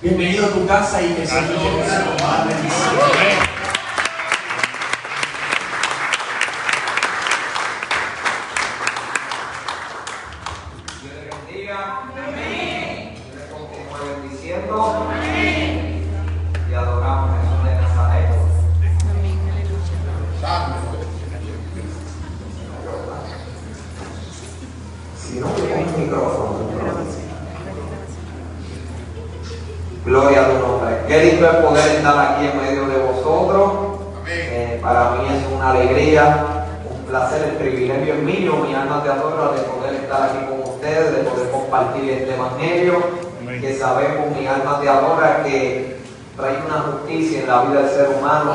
Bienvenido a tu casa y que el Señor llegue a tomar bendición. Dios le bendiga. Amén. Dios le continúe bendiciendo. Amén. Y adoramos a Jesús de Nazaret. Amén, aleluya. Si no, tengo un micrófono. Gloria a tu nombre. Qué lindo es poder estar aquí en medio de vosotros. Para mí es una alegría, un placer, el privilegio es mío, mi alma te adora, de poder estar aquí con ustedes, de poder compartir este evangelio. Que sabemos, mi alma te adora, que trae una justicia en la vida del ser humano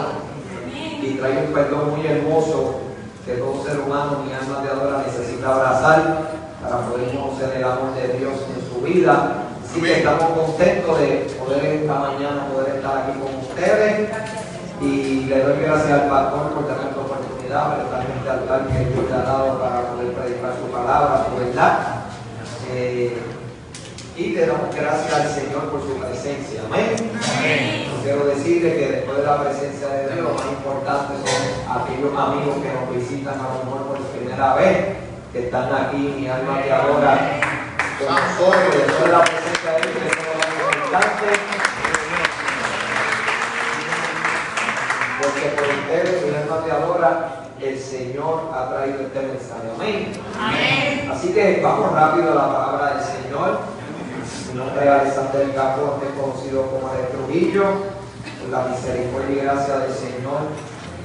y trae un perdón muy hermoso que todo ser humano, mi alma te adora, necesita abrazar para poder conocer el amor de Dios en su vida. Así que estamos contentos de poder esta mañana poder estar aquí con ustedes y le doy gracias al pastor por tener la oportunidad, verdaderamente al altar que Dios le ha dado para poder predicar su palabra, su verdad. Y le damos gracias al Señor por su presencia. Amén. Amén. Quiero decirle que después de la presencia de Dios, lo más importante son aquellos amigos que nos visitan a lo mejor por primera vez, que están aquí, mi alma te adora con nosotros, después de la presencia de Dios, eso es lo más importante. Porque por ustedes, mi alma te adora, el Señor ha traído este mensaje. Amén. Amén. Así que vamos rápido a la palabra del Señor. Mi nombre es Alexander Capó, conocido como el Trujillo. Por la misericordia y gracia del Señor,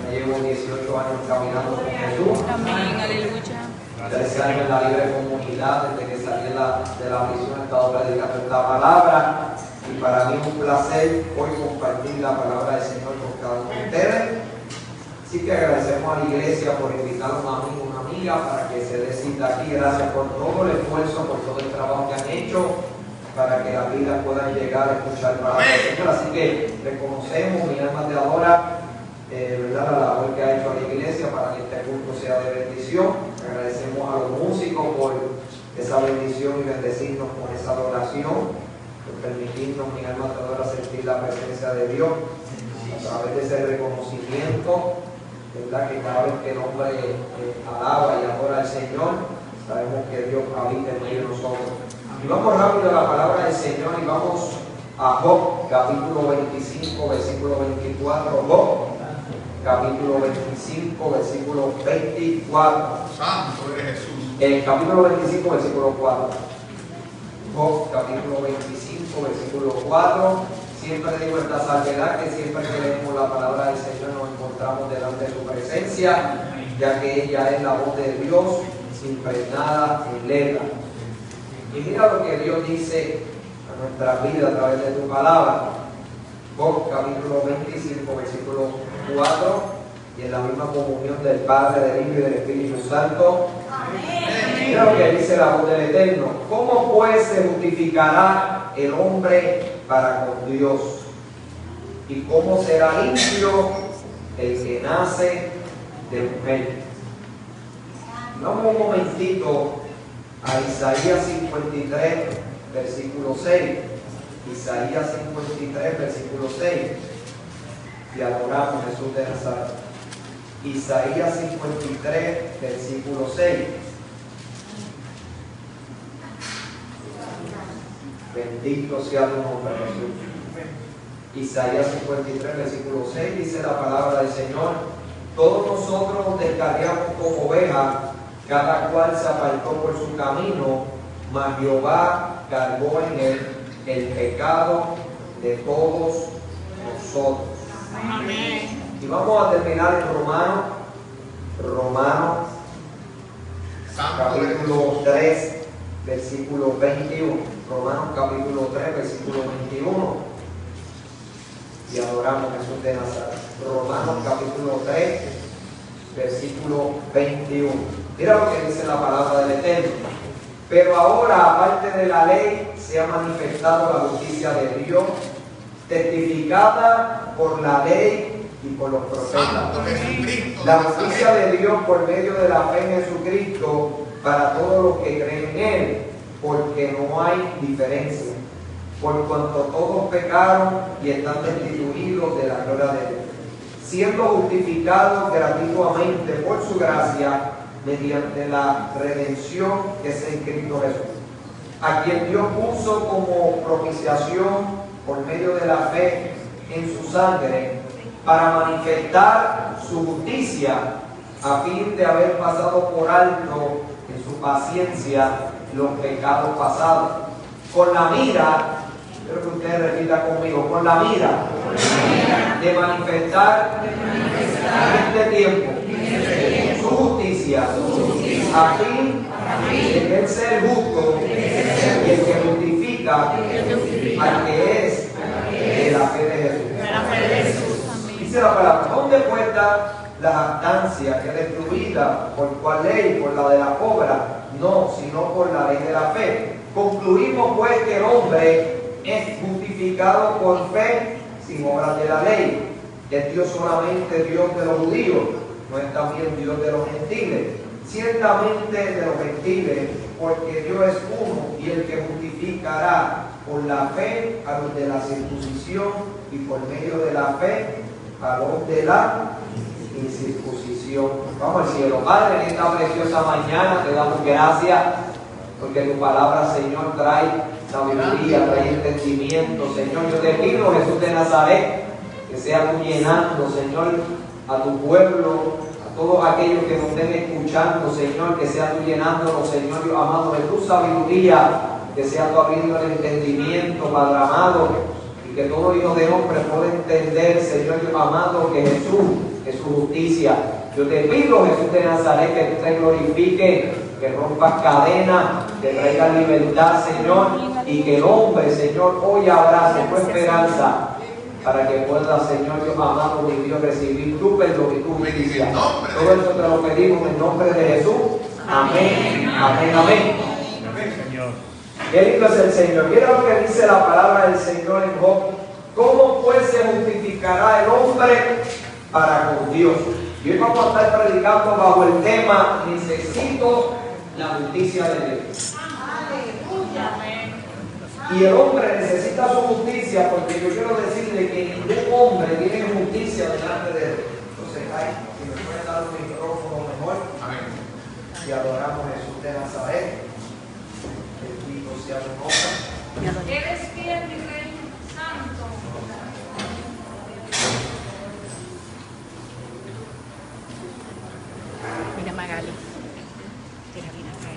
me llevo 18 años caminando con Jesús. Amén, aleluya. 13 años en la libre comunidad, desde que salí de la prisión he estado predicando esta palabra. Y para mí es un placer hoy compartir la palabra del Señor con cada uno de ustedes. Así que agradecemos a la iglesia por invitar a un amigo o una amiga para que se dé cita aquí. Gracias por todo el esfuerzo, por todo el trabajo que han hecho para que las vidas puedan llegar a escuchar la palabra del Señor. Así que reconocemos, mi alma te adora, ¿verdad? La labor que ha hecho la iglesia para que este culto sea de bendición. Agradecemos a los músicos por esa bendición y bendecirnos con esa adoración, por permitirnos, mi alma te adora, sentir la presencia de Dios a través de ese reconocimiento, ¿verdad? Que cada vez que el hombre alaba y adora al Señor, sabemos que Dios habita en medio de nosotros. Y vamos rápido a la palabra del Señor y vamos a Job, capítulo 25, versículo 24. Job, capítulo 25, versículo 24. Santo eres Jesús. El capítulo 25, versículo 4. Job, capítulo 25, versículo 4. Siempre digo esta salvedad que siempre que leemos la palabra del Señor nos encontramos delante de su presencia, ya que ella es la voz de Dios impregnada en letra. Y mira lo que Dios dice a nuestra vida a través de tu palabra. Job, capítulo 25, versículo 4, y en la misma comunión del Padre, del Hijo y del Espíritu Santo. Amén. Mira lo que dice la voz del Eterno. ¿Cómo pues se justificará el hombre para con Dios? ¿Y cómo será limpio el que nace de mujer? Vamos un momentito a Isaías 53, versículo 6. Isaías 53, versículo 6. Y adoramos a Jesús de Nazaret. Isaías 53, versículo 6. Bendito sea tu nombre, Jesús. Isaías 53, versículo 6, dice la palabra del Señor: todos nosotros nos descarriamos como ovejas, cada cual se apartó por su camino, mas Jehová cargó en él el pecado de todos nosotros. Amén. Y vamos a terminar en Romanos capítulo 3, versículo 21. Romanos capítulo 3, versículo 21. Y adoramos a Jesús de Nazaret. Romanos capítulo 3, versículo 21. Mira lo que dice la palabra del Eterno. Pero ahora, aparte de la ley, se ha manifestado la justicia de Dios, testificada por la ley y por los profetas. La justicia de Dios por medio de la fe en Jesucristo para todos los que creen en Él, porque no hay diferencia. por cuanto todos pecaron y están destituidos de la gloria de Dios, siendo justificados gratuitamente por su gracia mediante la redención que es en Cristo Jesús, a quien Dios puso como propiciación por medio de la fe en su sangre, para manifestar su justicia, a fin de haber pasado por alto en su paciencia los pecados pasados, con la mira, quiero que usted repita conmigo, con la mira de manifestar en este tiempo su justicia, a fin de él ser justo y el que justifica al que es de la fe de Jesús. Dice la palabra, ¿dónde puesta la jactancia que es destruida? ¿Por cuál ley? ¿Por la de la obra? No, sino por la ley de la fe. Concluimos pues que el hombre es justificado por fe sin obras de la ley. Es Dios solamente Dios de los judíos, no es también Dios de los gentiles. Ciertamente de los gentiles, porque Dios es uno y el que justificará por la fe a los de la circuncisión y por medio de la fe a los de la incircuncisión. Vamos al cielo. Padre, en esta preciosa mañana te damos gracias porque tu palabra, Señor, trae sabiduría, trae entendimiento. Señor, yo te pido, Jesús de Nazaret, que sea tú llenando, Señor, a tu pueblo, a todos aquellos que nos estén escuchando, Señor, que sea tú llenándonos, Señor, Dios amado, de tu sabiduría, que sea tú abriendo el entendimiento, Padre amado, y que todo hijo de hombre pueda entender, Señor, Dios amado, que Jesús es su justicia. Yo te pido, Jesús de Nazaret, que tú te glorifiques, que rompas cadenas, que traigas libertad, Señor, y que el hombre, Señor, hoy abrace tu esperanza, para que pueda, Señor Dios amado, mi Dios, recibir tu perdón y tu justicia. Todo esto te lo pedimos en nombre de Jesús. Amén, amén, amén. Qué lindo es el Señor. Mira lo que dice la palabra del Señor en Job. ¿Cómo pues se justificará el hombre para con Dios? Y hoy vamos a estar predicando bajo el tema: necesito la justicia de Dios. Y el hombre necesita su justicia, porque yo quiero decirle que ningún hombre tiene justicia delante de Dios. Entonces, si me pueden dar un micrófono mejor. Amén. Y adoramos a Jesús de Nazaret. Bendito sea su nombre. Eres fiel y rey santo. Mira Magali.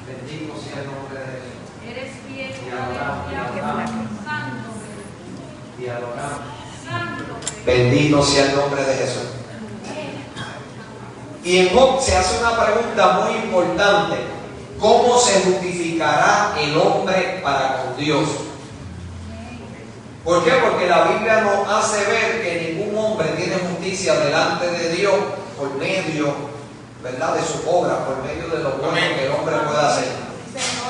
Bendito sea el nombre de Jesús. Eres fiel y Y adoramos. santo. Y adoramos. Santo. Bendito sea el nombre de Jesús. Y en Job se hace una pregunta muy importante: ¿cómo se justificará el hombre para con Dios? ¿Por qué? Porque la Biblia nos hace ver que ningún hombre tiene justicia delante de Dios por medio, ¿verdad?, de su obra, por medio de lo bueno que el hombre pueda hacer.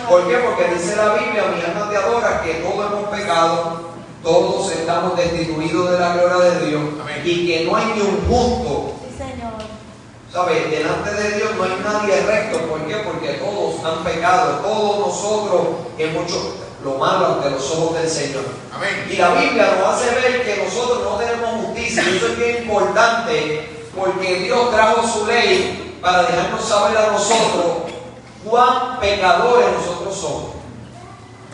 ¿Por qué? Porque dice la Biblia: mi alma te adora, que todos hemos pecado, todos estamos destituidos de la gloria de Dios. Amén. Y que no hay ni un justo. Sí, Señor. ¿Sabes? Delante de Dios no hay nadie recto. ¿Por qué? Porque todos han pecado, todos nosotros hemos hecho lo malo ante los ojos del Señor. Amén. Y la Biblia nos hace ver que nosotros no tenemos justicia. Y eso es bien importante, porque Dios trajo su ley para dejarnos saber a nosotros cuán pecadores nosotros somos.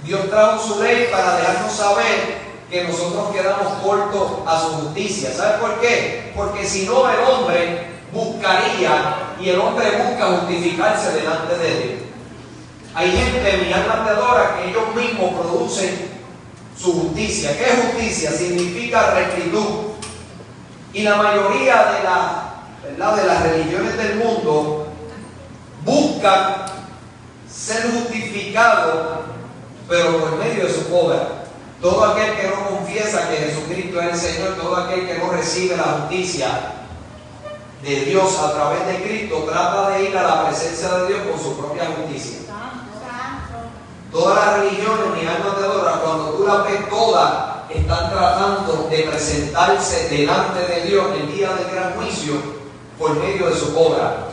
Dios trajo su ley para dejarnos saber que nosotros quedamos cortos a su justicia. ¿Sabes por qué? Porque si no, el hombre buscaría, y el hombre busca justificarse delante de Dios. Hay gente, mi alma te adora, que ellos mismos producen su justicia. ¿Qué es justicia? Significa rectitud. Y la mayoría de las religiones del mundo buscan ser justificado, pero por medio de su obra. Todo aquel que no confiesa que Jesucristo es el Señor, todo aquel que no recibe la justicia de Dios a través de Cristo, trata de ir a la presencia de Dios con su propia justicia. Todas las religiones, mi alma te adora, cuando tú las ves todas, están tratando de presentarse delante de Dios el día del gran juicio por medio de su obra.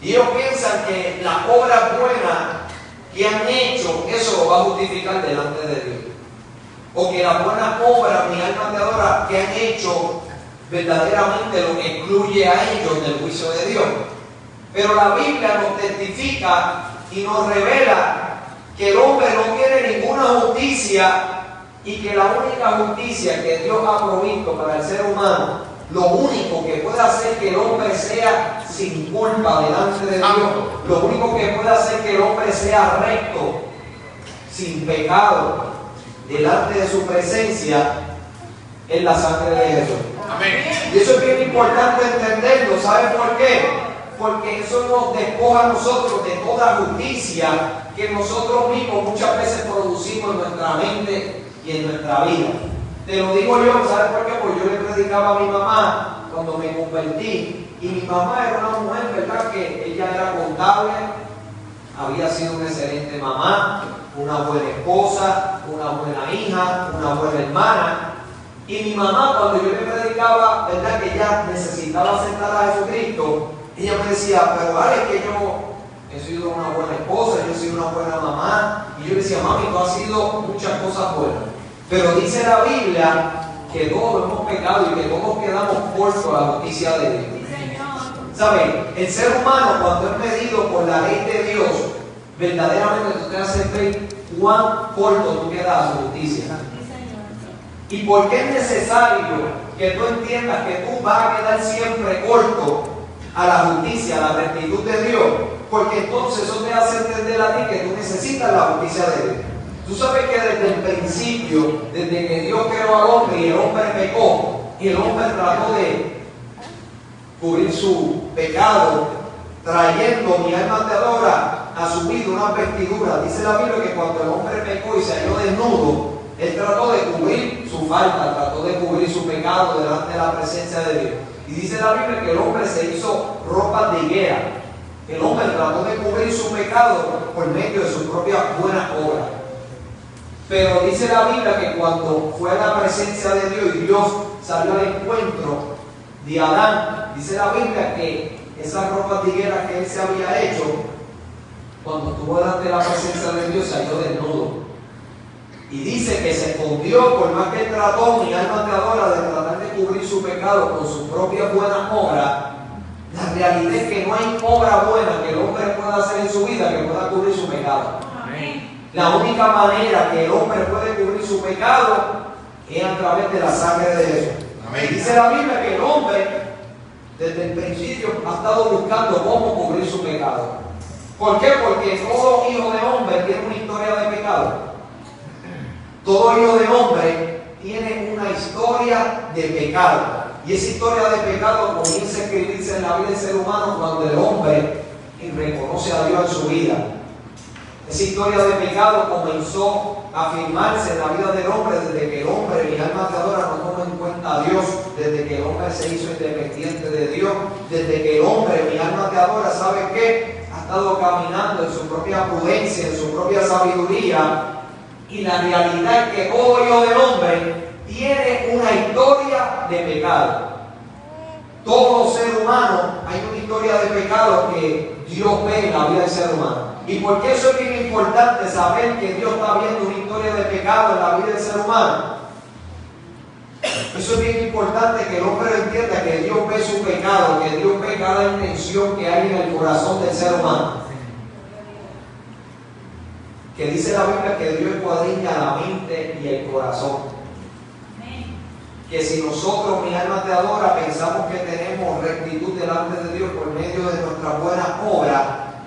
Y ellos piensan que la obra buena que han hecho, eso lo va a justificar delante de Dios. o que las buenas obras, mi alma te adora, que han hecho verdaderamente lo que excluye a ellos del juicio de Dios. Pero la Biblia nos testifica y nos revela que el hombre no tiene ninguna justicia y que la única justicia que Dios ha provisto para el ser humano, lo único que puede hacer que el hombre sea sin culpa delante de Dios, lo único que puede hacer que el hombre sea recto, sin pecado, delante de su presencia, es la sangre de Jesús. Amén. Y eso es bien importante entenderlo. ¿Saben por qué? Porque eso nos despoja a nosotros de toda justicia que nosotros mismos muchas veces producimos en nuestra mente y en nuestra vida. Te lo digo yo, ¿sabes por qué? Porque yo le predicaba a mi mamá cuando me convertí, y mi mamá era una mujer, ¿verdad? Que ella era contable, había sido una excelente mamá, una buena esposa, una buena hija, una buena hermana. Y mi mamá, cuando yo le predicaba, ¿verdad?, que ella necesitaba aceptar a Jesucristo, ella me decía, pero vale, que yo he sido una buena esposa, yo he sido una buena mamá. Y yo le decía, mami, tú has sido muchas cosas buenas. Pero dice la Biblia que todos hemos pecado y que todos quedamos cortos a la justicia de Dios. ¿Saben? El ser humano, cuando es medido por la ley de Dios, verdaderamente tú te haces ver cuán corto tú quedas a su justicia. ¿Y por qué es necesario que tú entiendas que tú vas a quedar siempre corto a la justicia, a la rectitud de Dios? Porque entonces eso te hace entender a ti que tú necesitas la justicia de Dios. Tú sabes que desde el principio, desde que Dios creó al hombre y el hombre pecó, y el hombre trató de cubrir su pecado, trayendo, mi alma te adora, a su vida unas vestiduras. Dice la Biblia que cuando el hombre pecó y se halló desnudo, él trató de cubrir su falta, trató de cubrir su pecado delante de la presencia de Dios. Y dice la Biblia que el hombre se hizo ropas de higuera. El hombre trató de cubrir su pecado por medio de sus propias buenas obras. Pero dice la Biblia que cuando fue a la presencia de Dios y Dios salió al encuentro de Adán, dice la Biblia que esas ropas de higuera que él se había hecho, cuando estuvo delante de la presencia de Dios, salió desnudo. Y dice que se escondió, por más que él trató, mi alma te adora, de tratar de cubrir su pecado con sus propias buenas obras. La realidad es que no hay obra buena que el hombre pueda hacer en su vida que pueda cubrir su pecado. Amén. La única manera que el hombre puede cubrir su pecado es a través de la sangre de Jesús. Amén. Dice la Biblia que el hombre, desde el principio, ha estado buscando cómo cubrir su pecado. ¿Por qué? Porque todo hijo de hombre tiene una historia de pecado. Todo hijo de hombre tiene una historia de pecado. Y esa historia de pecado comienza a escribirse en la vida del ser humano cuando el hombre reconoce a Dios en su vida. Esa historia de pecado comenzó a afirmarse en la vida del hombre desde que el hombre, mi alma te adora, no tomó en cuenta a Dios, desde que el hombre se hizo independiente de Dios, desde que el hombre, mi alma te adora, ¿sabe qué? Ha estado caminando en su propia prudencia, en su propia sabiduría. Y la realidad es que todo hijo del hombre tiene una historia de pecado. Todo ser humano hay una historia de pecado que Dios ve en la vida del ser humano. ¿Y por qué eso es bien importante saber que Dios está viendo una historia de pecado en la vida del ser humano? Eso es bien importante que el hombre entienda que Dios ve su pecado, que Dios ve cada intención que hay en el corazón del ser humano. Que dice la Biblia que Dios escuadrilla la mente y el corazón. Que si nosotros, mi alma te adora, pensamos que tenemos rectitud delante de Dios por medio de nuestras buenas obras,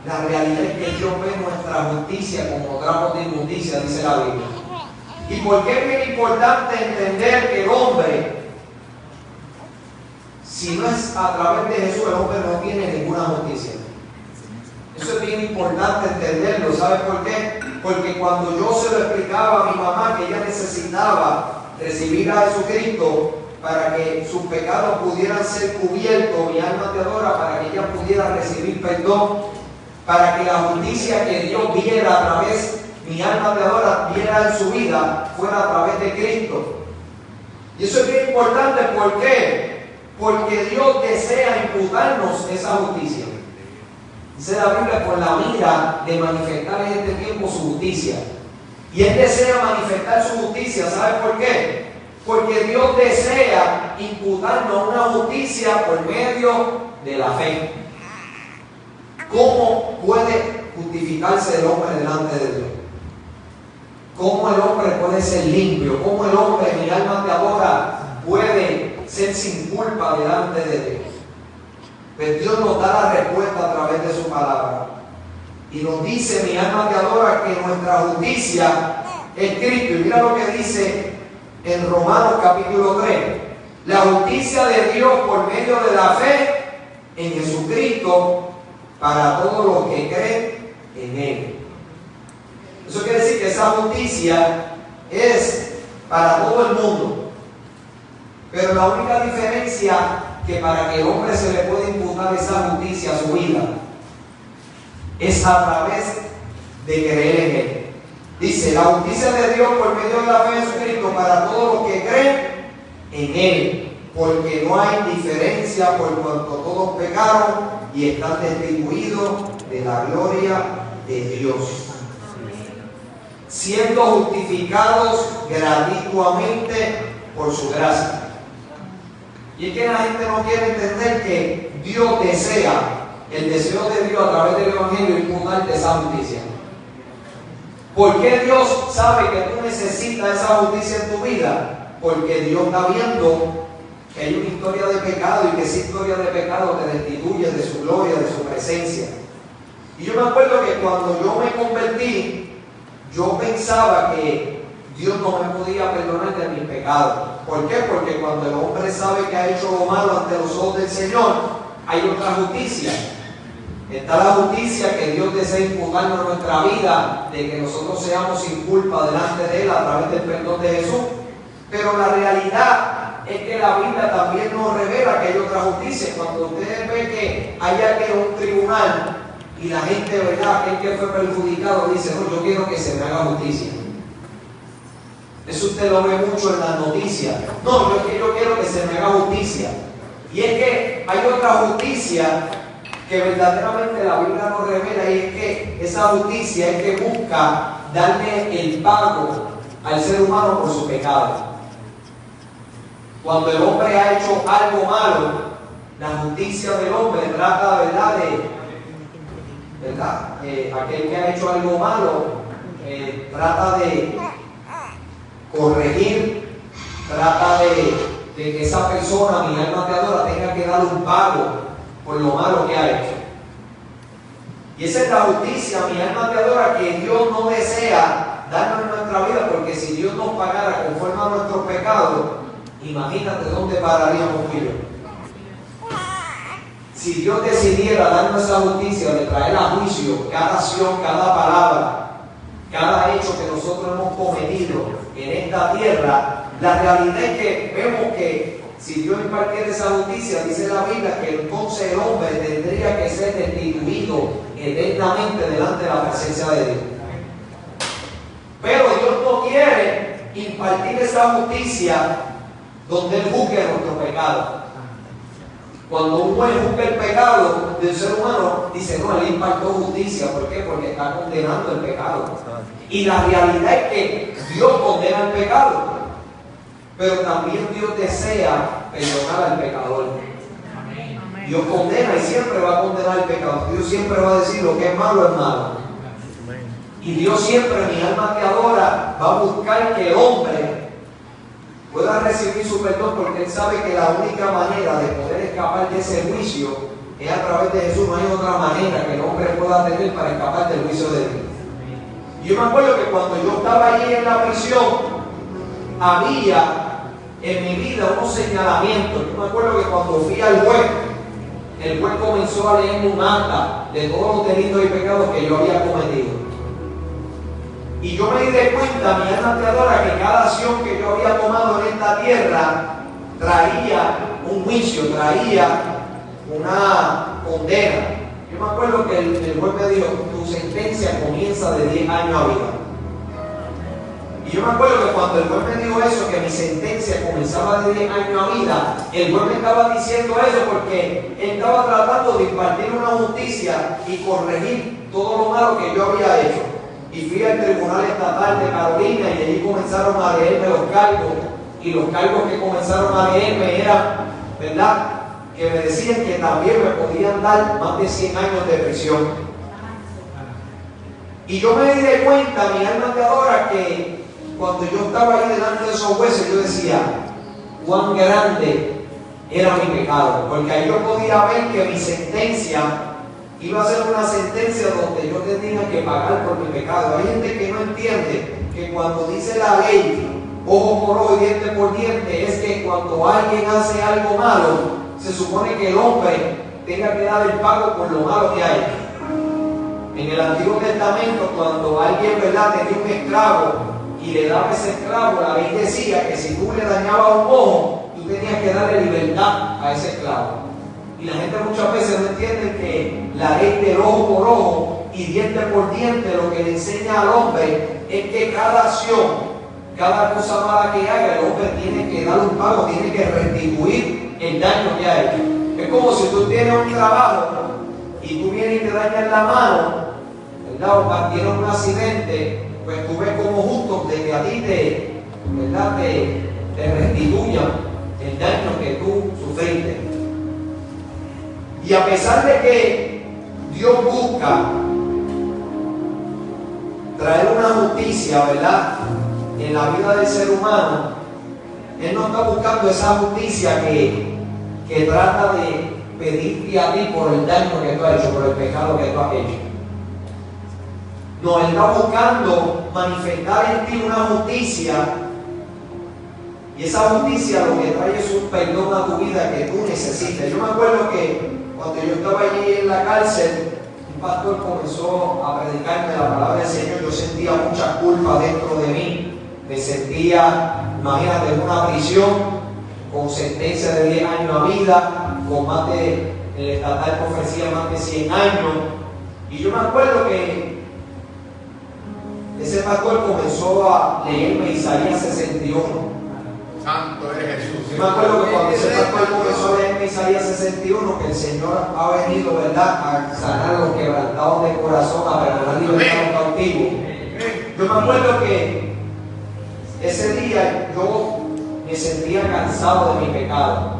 la realidad es que Dios ve nuestra justicia como trapos de inmundicia, dice la Biblia. ¿Y por qué es bien importante entender que el hombre, si no es a través de Jesús, el hombre no tiene ninguna justicia? Eso es bien importante entenderlo. ¿Sabes por qué? Porque cuando yo se lo explicaba a mi mamá que ella necesitaba recibir a Jesucristo para que sus pecados pudieran ser cubiertos, mi alma te adora, para que ella pudiera recibir perdón, para que la justicia que Dios viera a través, mi alma te adora, viera en su vida, fuera a través de Cristo. Y eso es bien importante. ¿Por qué? Porque Dios desea imputarnos esa justicia. Dice la Biblia, por la mira de manifestar en este tiempo su justicia. Y Él desea manifestar su justicia. ¿Sabe por qué? Porque Dios desea imputarnos una justicia por medio de la fe. ¿Cómo puede justificarse el hombre delante de Dios? ¿Cómo el hombre puede ser limpio? ¿Cómo el hombre, mi alma te adora, puede ser sin culpa delante de Dios? Pues Dios nos da la respuesta a través de su palabra. Y nos dice, mi alma te adora, que nuestra justicia es Cristo. Y mira lo que dice en Romanos capítulo 3. La justicia de Dios por medio de la fe en Jesucristo para todos los que creen en Él. Eso quiere decir que esa justicia es para todo el mundo. Pero la única diferencia que para que el hombre se le pueda imputar esa justicia a su vida es a través de creer en Él. Dice, la justicia de Dios por medio de la fe en Jesucristo para todos los que creen en Él, porque no hay diferencia por cuanto todos pecaron y están destituidos de la gloria de Dios, siendo justificados gratuitamente por su gracia. Y es que la gente no quiere entender que Dios desea, el deseo de Dios a través del Evangelio, imputarte esa justicia. ¿Por qué Dios sabe que tú necesitas esa justicia en tu vida? Porque Dios está viendo que hay una historia de pecado y que esa historia de pecado te destituye de su gloria, de su presencia. Y yo me acuerdo que cuando yo me convertí, yo pensaba que Dios no me podía perdonar de mis pecados. ¿Por qué? Porque cuando el hombre sabe que ha hecho lo malo ante los ojos del Señor, hay otra justicia. Está la justicia que Dios desea imputarnos en nuestra vida, de que nosotros seamos sin culpa delante de Él a través del perdón de Jesús. Pero la realidad es que la Biblia también nos revela que hay otra justicia. Cuando ustedes ven que hay aquí un tribunal y la gente, ¿verdad?, aquel que fue perjudicado dice, no, yo quiero que se me haga justicia. Eso usted lo ve mucho en las noticias. No, yo quiero que se me haga justicia. Y es que hay otra justicia que verdaderamente la Biblia nos revela, y es que esa justicia es que busca darle el pago al ser humano por su pecado. Cuando el hombre ha hecho algo malo, la justicia del hombre trata, ¿verdad?, aquel que ha hecho algo malo trata de corregir, trata de que esa persona, mi alma te adora, tenga que dar un pago por lo malo que ha hecho. Y esa es la justicia, mi alma te adora, que Dios no desea darnos en nuestra vida, porque si Dios nos pagara conforme a nuestros pecados, imagínate dónde pararíamos tú y yo. Si Dios decidiera darnos esa justicia de traer a juicio cada acción, cada palabra, cada hecho que nosotros hemos cometido en esta tierra, la realidad es que vemos que si Dios impartiera esa justicia, dice la Biblia que entonces el hombre tendría que ser destituido eternamente delante de la presencia de Dios. Pero Dios no quiere impartir esa justicia donde Él juzgue nuestro pecado. Cuando un juez juzga el pecado del ser humano, dice, no, Él impartió justicia. ¿Por qué? Porque está condenando el pecado. Y la realidad es que Dios condena el pecado, pero también Dios desea perdonar al pecador. Dios condena y siempre va a condenar el pecado. Dios siempre va a decir lo que es malo es malo. Y Dios siempre, mi alma te adora, va a buscar que el hombre pueda recibir su perdón, porque Él sabe que la única manera de poder escapar de ese juicio es a través de Jesús. No hay otra manera que el hombre pueda tener para escapar del juicio de Dios. Y yo me acuerdo que cuando yo estaba allí en la prisión, había en mi vida unos señalamientos. Yo me acuerdo que cuando fui al juez, el juez comenzó a leerme un acta de todos los delitos y pecados que yo había cometido. Y yo me di de cuenta, mi alma te adora, que cada acción que yo había tomado en esta tierra traía un juicio, traía una condena. Yo me acuerdo que el juez me dijo, tu sentencia comienza de 10 años a vida. Y yo me acuerdo que cuando el juez me dijo eso, que mi sentencia comenzaba de 10 años a vida, el juez me estaba diciendo eso porque él estaba tratando de impartir una justicia y corregir todo lo malo que yo había hecho. y fui al Tribunal Estatal de Carolina y allí comenzaron a leerme los cargos, y los cargos que comenzaron a leerme eran, ¿verdad?, que me decían que también me podían dar más de 100 años de prisión. Y yo me di de cuenta, mi alma te adora, que cuando yo estaba ahí delante de esos jueces, yo decía, cuán grande era mi pecado, porque ahí yo podía ver que mi sentencia iba a ser una sentencia donde yo tenía que pagar por mi pecado. Hay gente que no entiende que cuando dice la ley, ojo por ojo y diente por diente, es que cuando alguien hace algo malo, se supone que el hombre tenga que dar el pago por lo malo que ha hecho. En el Antiguo Testamento, cuando alguien, ¿verdad?, tenía un esclavo y le daba ese esclavo, la ley decía que si tú le dañabas un ojo, tú tenías que darle libertad a ese esclavo. Y la gente muchas veces no entiende que la ley del ojo por ojo y diente por diente lo que le enseña al hombre es que cada acción, cada cosa mala que haga, el hombre tiene que dar un pago, tiene que restituir el daño que ha hecho. Es como si tú tienes un trabajo y tú vienes y te dañas la mano, ¿verdad?, o tienes un accidente, pues tú ves como justo de que a ti ¿verdad?, te restituyan el daño que tú sufriste. Y a pesar de que Dios busca traer una justicia, ¿verdad?, en la vida del ser humano, Él no está buscando esa justicia que trata de pedirte a ti por el daño que tú has hecho, por el pecado que tú has hecho. No, Él está buscando manifestar en ti una justicia, y esa justicia lo que trae es un perdón a tu vida que tú necesitas. Yo me acuerdo que cuando yo estaba allí en la cárcel, un pastor comenzó a predicarme la palabra del Señor. Yo sentía mucha culpa dentro de mí. Me sentía, imagínate, en una prisión con sentencia de 10 años a vida, con más de, el estatal que ofrecía más de 100 años. Y yo me acuerdo que ese pastor comenzó a leerme Isaías 61. Santo es Jesús. Yo me acuerdo que cuando ese pastor comenzó a leerme Isaías 61, que el Señor ha venido, ¿verdad?, a sanar a los quebrantados de corazón, a perdonar libertad a los cautivos. Yo me acuerdo que ese día yo me sentía cansado de mi pecado.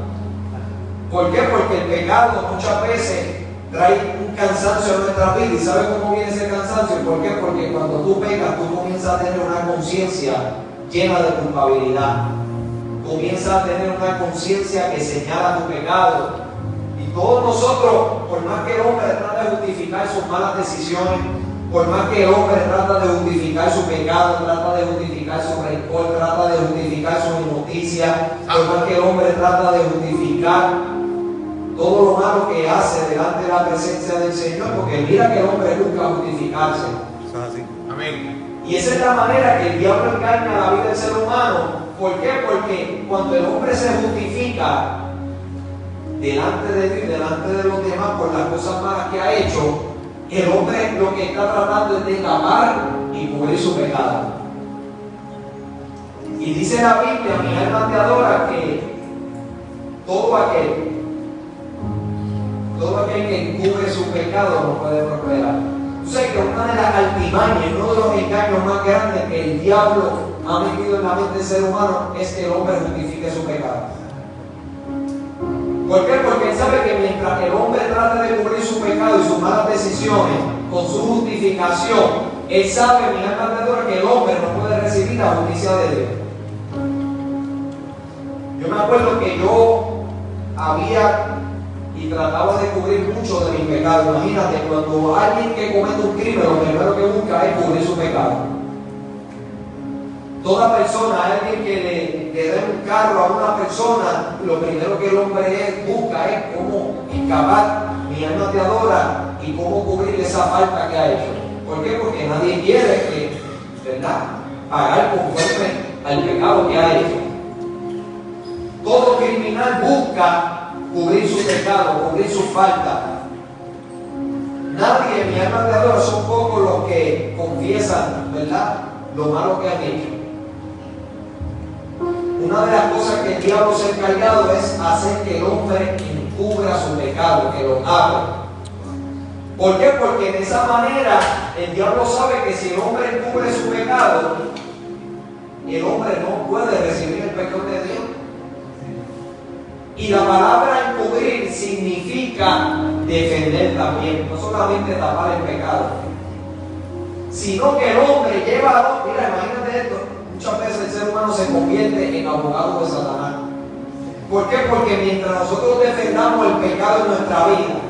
¿Por qué? Porque el pecado muchas veces trae un cansancio en nuestra vida. ¿Y sabes cómo viene ese cansancio? ¿Por qué? Porque cuando tú pecas, tú comienzas a tener una conciencia llena de culpabilidad. Comienzas a tener una conciencia que señala tu pecado. Y todos nosotros, por más que el hombre trata de justificar sus malas decisiones, por más que el hombre trata de justificar su pecado, trata de justificar su rencor, trata de justificar su injusticia, por más que el hombre trata de justificar todo lo malo que hace delante de la presencia del Señor, porque mira que el hombre busca justificarse. Amén. Y esa es la manera que el diablo engaña la vida del ser humano. ¿Por qué? Porque cuando el hombre se justifica delante de Dios y delante de los demás por las cosas malas que ha hecho, el hombre lo que está tratando es de tapar y cubrir su pecado. Y dice la Biblia, mi alma te adora, que todo aquel que cubre su pecado no puede prosperar. Tú sabes que una de las altimañas, uno de los engaños más grandes que el diablo ha metido en la mente del ser humano es que el hombre justifique su pecado. ¿Por qué? Porque él sabe que mientras el hombre trata de cubrir su pecado y sus malas decisiones con su justificación, él sabe, mi alma te adora, que el hombre no puede recibir la justicia de Dios. Yo me acuerdo que yo había y trataba de cubrir mucho de mi pecado. Imagínate, cuando alguien que comete un crimen, lo primero que busca es cubrir su pecado. Toda persona, alguien que le dé un carro a una persona, lo primero que el hombre busca es cómo escapar, mi alma te adora, y cómo cubrir esa falta que ha hecho. ¿Por qué? Porque nadie quiere ¿verdad?, pagar conforme al pecado que ha hecho. Todo criminal busca cubrir su pecado, cubrir su falta. Nadie, mi alma te adora, son pocos los que confiesan, ¿verdad?, lo malo que han hecho. Una de las cosas que el diablo se ha encargado es hacer que el hombre encubra su pecado, que lo tape. ¿Por qué? Porque de esa manera el diablo sabe que si el hombre encubre su pecado, el hombre no puede recibir el perdón de Dios. Y la palabra encubrir significa defender también, no solamente tapar el pecado, sino que el hombre lleva, mira, imagínate esto, muchas veces el ser humano se convierte en abogado de Satanás. ¿Por qué? Porque mientras nosotros defendamos el pecado en nuestra vida,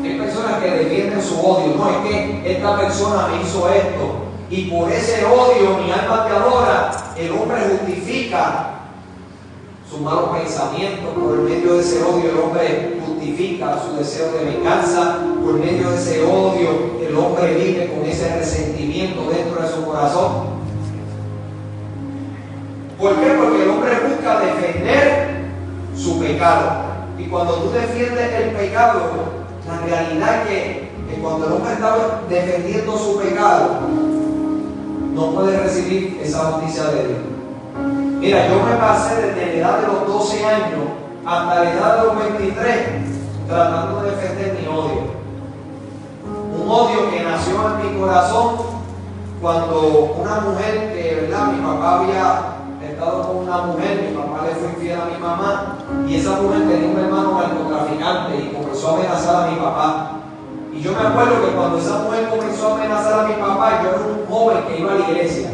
hay personas que defienden su odio. No, es que esta persona me hizo esto y por ese odio mi alma te adora. El hombre justifica sus malos pensamientos. Por medio de ese odio el hombre justifica su deseo de venganza. Por medio de ese odio el hombre vive con ese resentimiento dentro de su corazón. ¿Por qué? Porque el hombre busca defender su pecado. Y cuando tú defiendes el pecado, la realidad es que cuando el hombre está defendiendo su pecado, no puede recibir esa justicia de Dios. Mira, yo me pasé desde la edad de los 12 años hasta la edad de los 23 tratando de defender mi odio. Un odio que nació en mi corazón cuando una mujer que, ¿verdad? Mi papá había estado con una mujer, mi papá le fue infiel a mi mamá y esa mujer tenía un hermano narcotraficante y comenzó a amenazar a mi papá. Y yo me acuerdo que cuando esa mujer comenzó a amenazar a mi papá, yo era un joven que iba a la iglesia,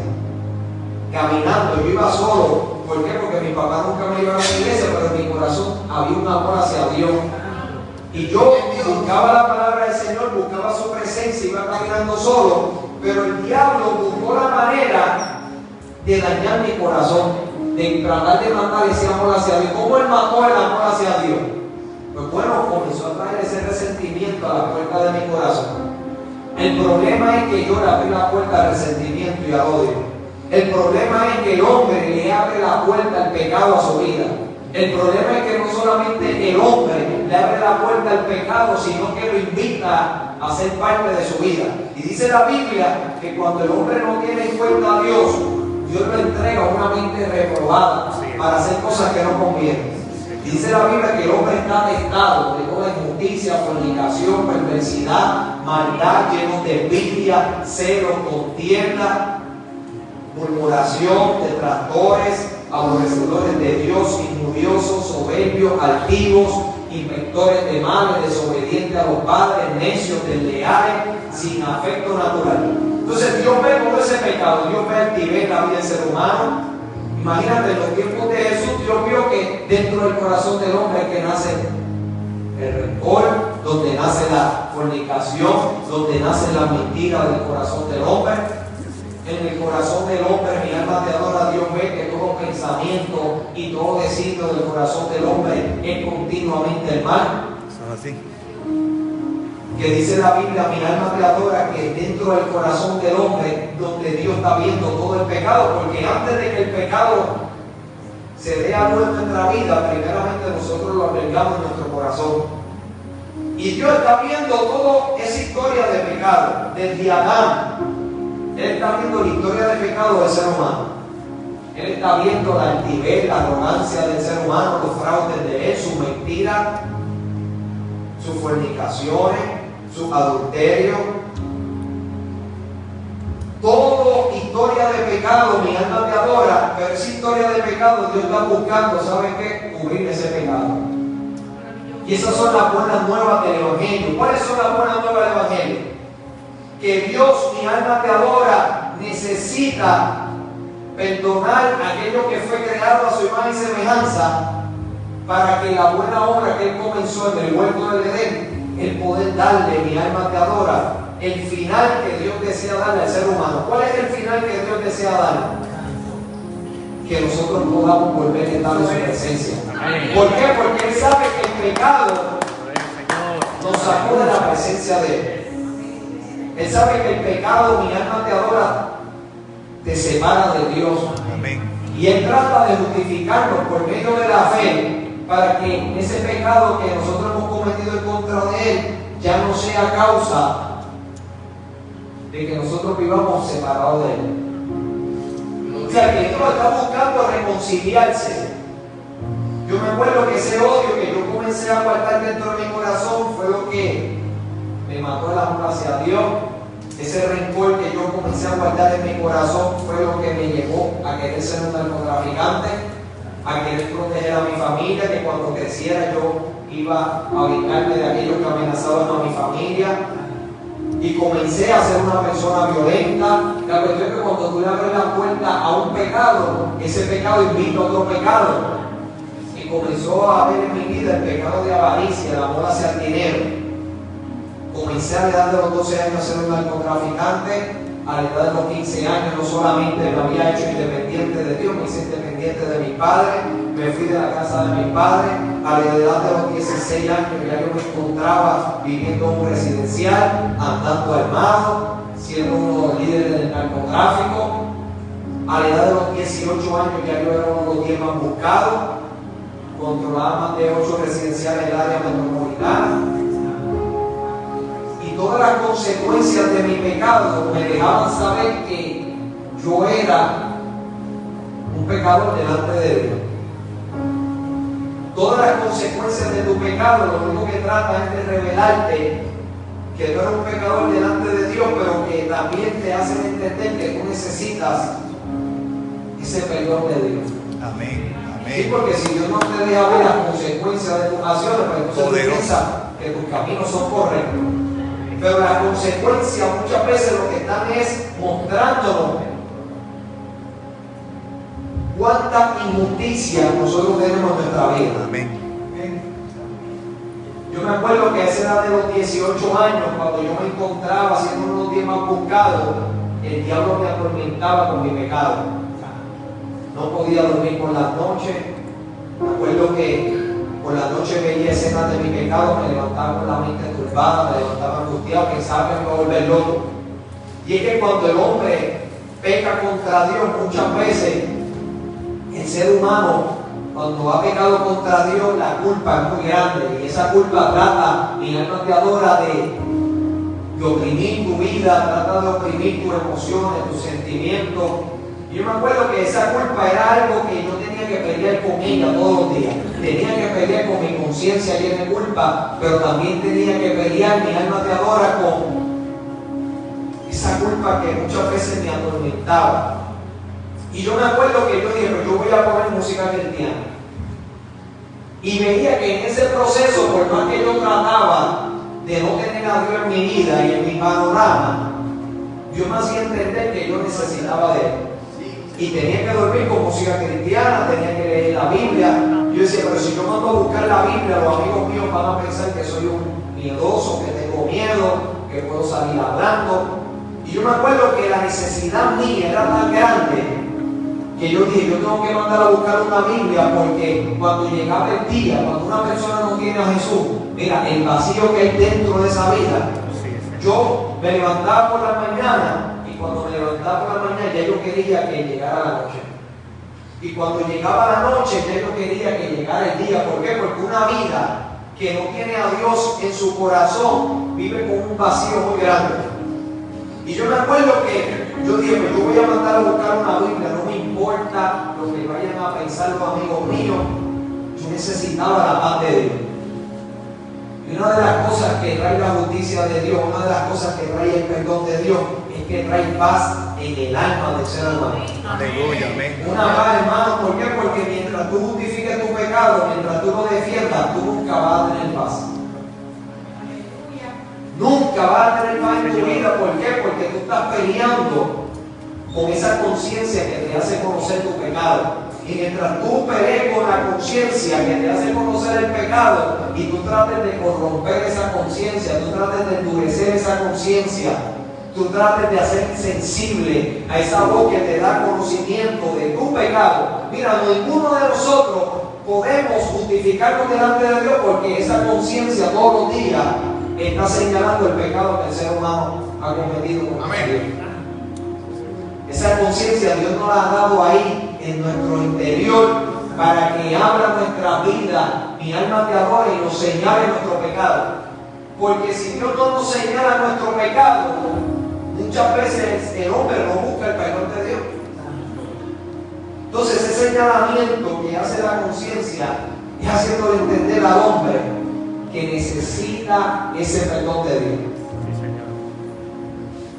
caminando, yo iba solo. ¿Por qué? Porque mi papá nunca me llevaba a la iglesia, pero en mi corazón había un amor hacia Dios. Y yo buscaba la palabra del Señor, buscaba su presencia, iba caminando solo, pero el diablo buscó la manera de dañar mi corazón, de tratar de matar ese amor hacia Dios. ¿Cómo él mató el amor hacia Dios? Pues bueno, comenzó a traer ese resentimiento a la puerta de mi corazón. El problema es que yo le abrí la puerta al resentimiento y al odio. El problema es que el hombre le abre la puerta al pecado a su vida. El problema es que no solamente el hombre le abre la puerta al pecado, sino que lo invita a ser parte de su vida. Y dice la Biblia que cuando el hombre no tiene en cuenta a Dios, Dios lo entrega una mente reprobada para hacer cosas que no convienen. Dice la Biblia que el hombre está atestado de toda injusticia, fornicación, perversidad, maldad, lleno de envidia, celo, contienda, murmuración, detractores, aborrecedores de Dios, injuriosos, soberbios, altivos, inspectores de males, desobedientes a los padres, necios, desleales, sin afecto natural. Entonces Dios ve todo ese pecado, Dios ve en la vida del ser humano. Imagínate, en los tiempos de Jesús, Dios vio que dentro del corazón del hombre es que nace el rencor, donde nace la fornicación, donde nace la mentira del corazón del hombre. En el corazón del hombre, mi alma te adora. Dios ve que todo pensamiento y todo designio del corazón del hombre es continuamente el mal. Así. Que dice la Biblia, mi alma te adora, que dentro del corazón del hombre, donde Dios está viendo todo el pecado, porque antes de que el pecado se dé a luz en nuestra vida, primeramente nosotros lo albergamos en nuestro corazón. Y Dios está viendo toda esa historia de pecado, desde Adán. Él está viendo la historia de pecado del ser humano. Él está viendo la altivez, la arrogancia del ser humano, los fraudes de él, sus mentiras, sus fornicaciones, sus adulterios. Todo historia de pecado, mi alma te adora, pero esa historia de pecado Dios está buscando, ¿sabe qué? Cubrir ese pecado. Y esas son las buenas nuevas del Evangelio. ¿Cuáles son las buenas nuevas del Evangelio? Que Dios, mi alma te adora, necesita perdonar aquello que fue creado a su imagen y semejanza, para que la buena obra que Él comenzó en el huerto del Edén, el poder darle, mi alma te adora, el final que Dios desea darle al ser humano. ¿Cuál es el final que Dios desea darle? Que nosotros podamos volver a estar en su presencia. ¿Por qué? Porque Él sabe que el pecado nos sacó de la presencia de Él. Él sabe que el pecado, mi alma te adora, te separa de Dios. Amén. Y Él trata de justificarnos por medio de la fe, para que ese pecado que nosotros hemos cometido en contra de Él ya no sea causa de que nosotros vivamos separados de Él. O sea, que Dios está buscando reconciliarse. Yo me acuerdo que ese odio que yo comencé a guardar dentro de mi corazón fue lo que me mató el amor hacia Dios. Ese rencor que yo comencé a guardar en mi corazón fue lo que me llevó a querer ser un narcotraficante, a querer proteger a mi familia, que cuando creciera yo iba a vengarme de aquellos que amenazaban a mi familia. Y comencé a ser una persona violenta. La cuestión es que cuando tú le abres la puerta a un pecado, ese pecado invita a otro pecado. Y comenzó a haber en mi vida el pecado de avaricia, el amor hacia el dinero. Comencé a la edad de los 12 años a ser un narcotraficante. A la edad de los 15 años no solamente me había hecho independiente de Dios, me hice independiente de mi padre, me fui de la casa de mi padre. A la edad de los 16 años ya yo me encontraba viviendo en un residencial, andando armado, siendo uno de los líderes del narcotráfico. A la edad de los 18 años ya yo era uno de los 10 más buscados, controlaba más de 8 residenciales en el área metropolitana. Y todas las consecuencias de mi pecado me dejaban saber que yo era un pecador delante de Dios. Todas las consecuencias de tu pecado lo único que trata es de revelarte que tú eres un pecador delante de Dios, pero que también te hacen entender que tú necesitas ese perdón de Dios. Amén. Sí, porque si Dios no te deja ver las consecuencias de tus acciones, pues entonces tú piensas que tus caminos son correctos. Pero las consecuencias muchas veces lo que están es mostrándonos cuánta injusticia nosotros tenemos en nuestra vida. Amén. Yo me acuerdo que a esa edad de los 18 años, cuando yo me encontraba siendo uno de los 10 más buscados, el diablo me atormentaba con mi pecado. No podía dormir por las noches. Me acuerdo que por la noche veía escenas de mi pecado, me levantaba con la mente turbada, me levantaba angustiado, pensaba que me iba a volver loco. Y es que cuando el hombre peca contra Dios, muchas veces el ser humano, cuando ha pecado contra Dios, la culpa es muy grande. Y esa culpa trata, mi alma te adora, de oprimir tu vida, trata de oprimir tus emociones, tus sentimientos. Yo me acuerdo que esa culpa era algo que yo tenía que pelear con ella todos los días. Tenía que pelear con mi conciencia llena de culpa, pero también tenía que pelear, mi alma te adora, con esa culpa que muchas veces me atormentaba. Y yo me acuerdo que yo dije, pero yo voy a poner música cristiana. Y veía que en ese proceso, por más que yo trataba de no tener a Dios en mi vida y en mi panorama, Dios me hacía entender que yo necesitaba de Él. Y tenía que dormir con música cristiana, tenía que leer la Biblia. Yo decía, pero si yo mando a buscar la Biblia, los amigos míos van a pensar que soy un miedoso, que tengo miedo, que puedo salir hablando. Y yo me acuerdo que la necesidad mía era tan grande que yo dije, yo tengo que mandar a buscar una Biblia, porque cuando llegaba el día, cuando una persona no tiene a Jesús, mira, el vacío que hay dentro de esa vida, yo me levantaba por la mañana. Y cuando me levantaba por la mañana ya yo quería que llegara la noche. Y cuando llegaba la noche ya yo quería que llegara el día. ¿Por qué? Porque una vida que no tiene a Dios en su corazón vive con un vacío muy grande. Y yo me acuerdo que yo dije, pues yo voy a mandar a buscar una Biblia, no me importa lo que vayan a pensar los amigos míos, yo necesitaba la paz de Dios. Y una de las cosas que trae la justicia de Dios, una de las cosas que trae el perdón de Dios, es que trae paz en el alma del ser humano. Aleluya, amén. Una paz, hermano, ¿por qué? Porque mientras tú justifiques tu pecado, mientras tú lo defiendas, tú nunca vas a tener paz. Nunca vas a tener paz en tu vida. ¿Por qué? Porque tú estás peleando con esa conciencia que te hace conocer tu pecado. Y mientras tú pelees con la conciencia que te hace conocer el pecado y tú trates de corromper esa conciencia, tú trates de endurecer esa conciencia, tú trates de hacer insensible a esa voz que te da conocimiento de tu pecado, mira, ninguno de nosotros podemos justificarnos delante de Dios, porque esa conciencia todos los días está señalando el pecado que el ser humano ha cometido contra Dios. Esa conciencia Dios nos la ha dado ahí en nuestro interior para que abra nuestra vida, mi alma te adora, y nos señale nuestro pecado. Porque si Dios no nos señala nuestro pecado, muchas veces el hombre no busca el perdón de Dios. Entonces ese señalamiento que hace la conciencia es haciéndole entender al hombre que necesita ese perdón de Dios.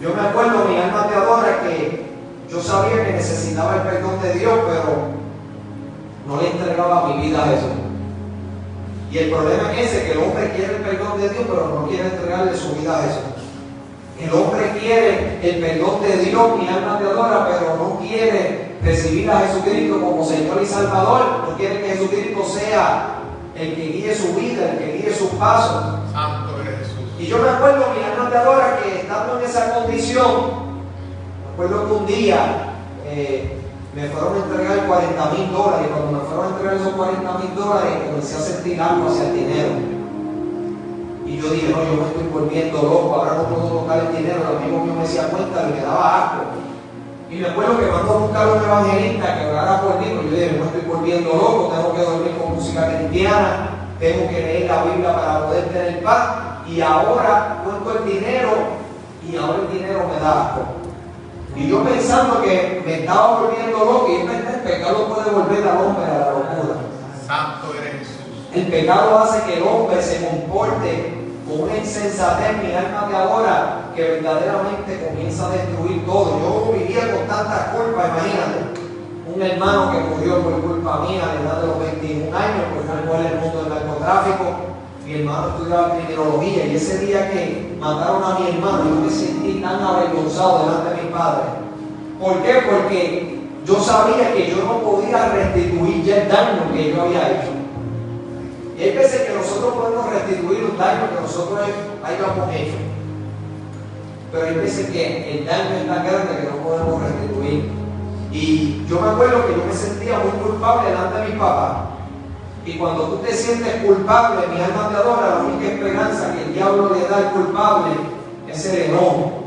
Yo me acuerdo, mi alma te adora, que yo sabía que necesitaba el perdón de Dios, pero no le entregaba mi vida a Jesús. Y el problema es ese, que el hombre quiere el perdón de Dios, pero no quiere entregarle su vida a Jesús. El hombre quiere el perdón de Dios, mi alma te adora, pero no quiere recibir a Jesucristo como Señor y Salvador. No quiere que Jesucristo sea el que guíe su vida, el que guíe sus pasos. Santo eres Jesús. Y yo me acuerdo, mi alma te adora, que estando en esa condición, me acuerdo que un día me fueron a entregar $40,000, y cuando me fueron a entregar esos $40,000 comencé a sentir algo hacia el dinero. Y yo dije, no, yo me estoy volviendo loco, ahora no puedo tocar el dinero. El amigo mío me decía, cuéntalo, y me daba asco. Y me acuerdo que mandó a buscar a un evangelista que orara por mí, pero yo dije, me estoy volviendo loco, tengo que dormir con música cristiana, tengo que leer la Biblia para poder tener paz. Y ahora cuento el dinero, y ahora el dinero me da asco. Y yo pensando que me estaba volviendo loco, y es verdad, el pecado puede volver al hombre a la locura. Santo eres Jesús. El pecado hace que el hombre se comporte con una insensatez, mi alma de ahora, que verdaderamente comienza a destruir todo. Yo vivía con tantas culpas, imagínate. Un hermano que murió por culpa mía a la edad de los 21 años, porque fue en el mundo del narcotráfico. Mi hermano estudiaba criminología, y ese día que mataron a mi hermano, yo me sentí tan avergonzado delante de mi padre. ¿Por qué? Porque yo sabía que yo no podía restituir ya el daño que yo había hecho. Y hay veces que nosotros podemos restituir un daño que nosotros hayamos hecho. Pero hay veces que el daño es tan grande que no podemos restituir. Y yo me acuerdo que yo me sentía muy culpable delante de mi papá. Y cuando tú te sientes culpable, mi alma te adora, la única esperanza que el diablo le da al culpable es el enojo.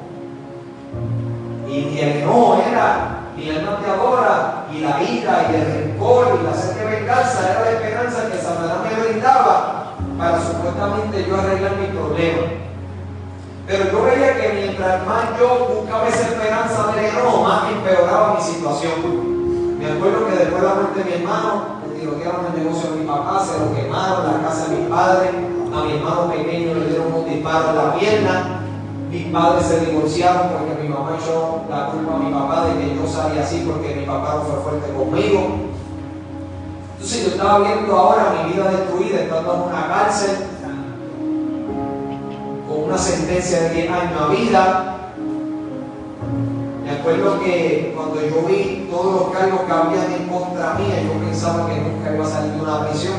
Y el enojo era, mi alma te adora, y la ira y el rencor y la sed de venganza era la esperanza que Satanás me brindaba para supuestamente yo arreglar mi problema. Pero yo veía que mientras más yo buscaba esa esperanza del enojo, más empeoraba mi situación. Me acuerdo que después de la muerte de mi hermano, tirotearon el negocio de mi papá, se lo quemaron, la casa de mi padre, a mi hermano pequeño le dieron un disparo en la pierna. Mis padres se divorciaron porque mi mamá echó la culpa a mi papá de que yo salí así porque mi papá no fue fuerte conmigo. Entonces yo estaba viendo ahora mi vida destruida, estando en una cárcel con una sentencia de 10 años a vida. Me acuerdo que cuando yo vi todos los cargos que habían en contra mía, yo pensaba que nunca iba a salir de una prisión.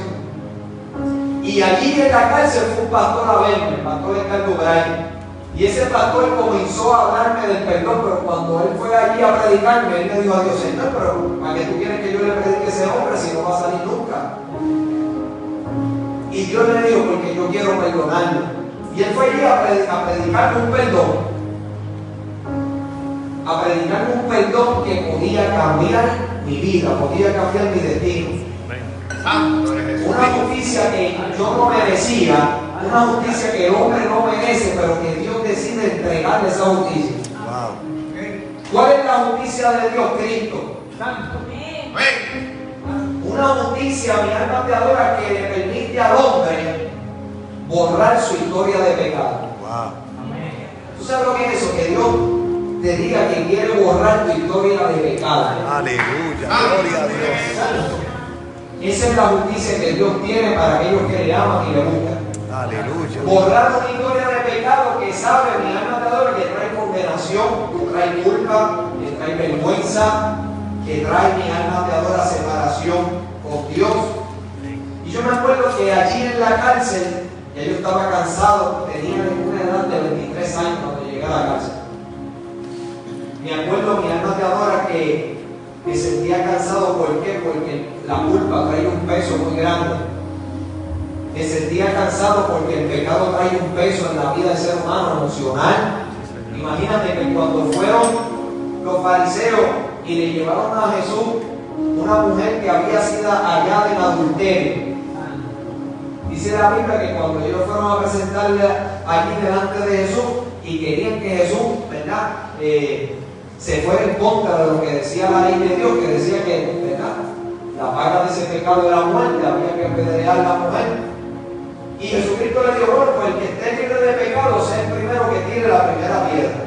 Y allí en la cárcel fue un pastor a verme, el pastor Ricardo Bray. Y ese pastor comenzó a hablarme del perdón, pero cuando él fue allí a predicarme, él me dijo a Dios, Señor, pero ¿para qué tú quieres que yo le predique a ese hombre si no va a salir nunca? Y Dios le dijo, porque yo quiero perdonarlo. Y él fue allí a predicarme un perdón. A predicarme un perdón que podía cambiar mi vida, podía cambiar mi destino. Santo eres Jesús. Una justicia que yo no merecía, una justicia que el hombre no merece, pero que Dios decide entregarle esa justicia. ¿Cuál es la justicia de Dios? Cristo. Amén. Una justicia, mi alma te adora, que le permite al hombre borrar su historia de pecado. ¿Tú sabes lo que es eso? Que Dios te diga que quiere borrar tu historia de pecado. Aleluya, gloria a Dios. Esa es la justicia que Dios tiene para aquellos que le aman y le buscan. Aleluya. Borrar una historia de pecado que sabe, mi alma te adora, que trae condenación, que trae culpa, que trae vergüenza, que trae, mi alma te adora, separación con Dios. Y yo me acuerdo que allí en la cárcel, ya yo estaba cansado, tenía una edad de 23 años cuando llegué a la cárcel. Me acuerdo, mi alma te adora, que me sentía cansado. ¿Por qué? Porque la culpa trae un peso muy grande. Me sentía cansado porque el pecado trae un peso en la vida del ser humano emocional. Imagínate que cuando fueron los fariseos y le llevaron a Jesús una mujer que había sido hallada en adulterio, dice la Biblia que cuando ellos fueron a presentarle allí delante de Jesús y querían que Jesús, ¿verdad?, se fuera en contra de lo que decía la ley de Dios, que decía que, ¿verdad?, la paga de ese pecado era muerte, había que apedrear a la mujer. Y Jesucristo le dijo, bueno, pues el que esté libre de pecado sea el primero que tire la primera piedra.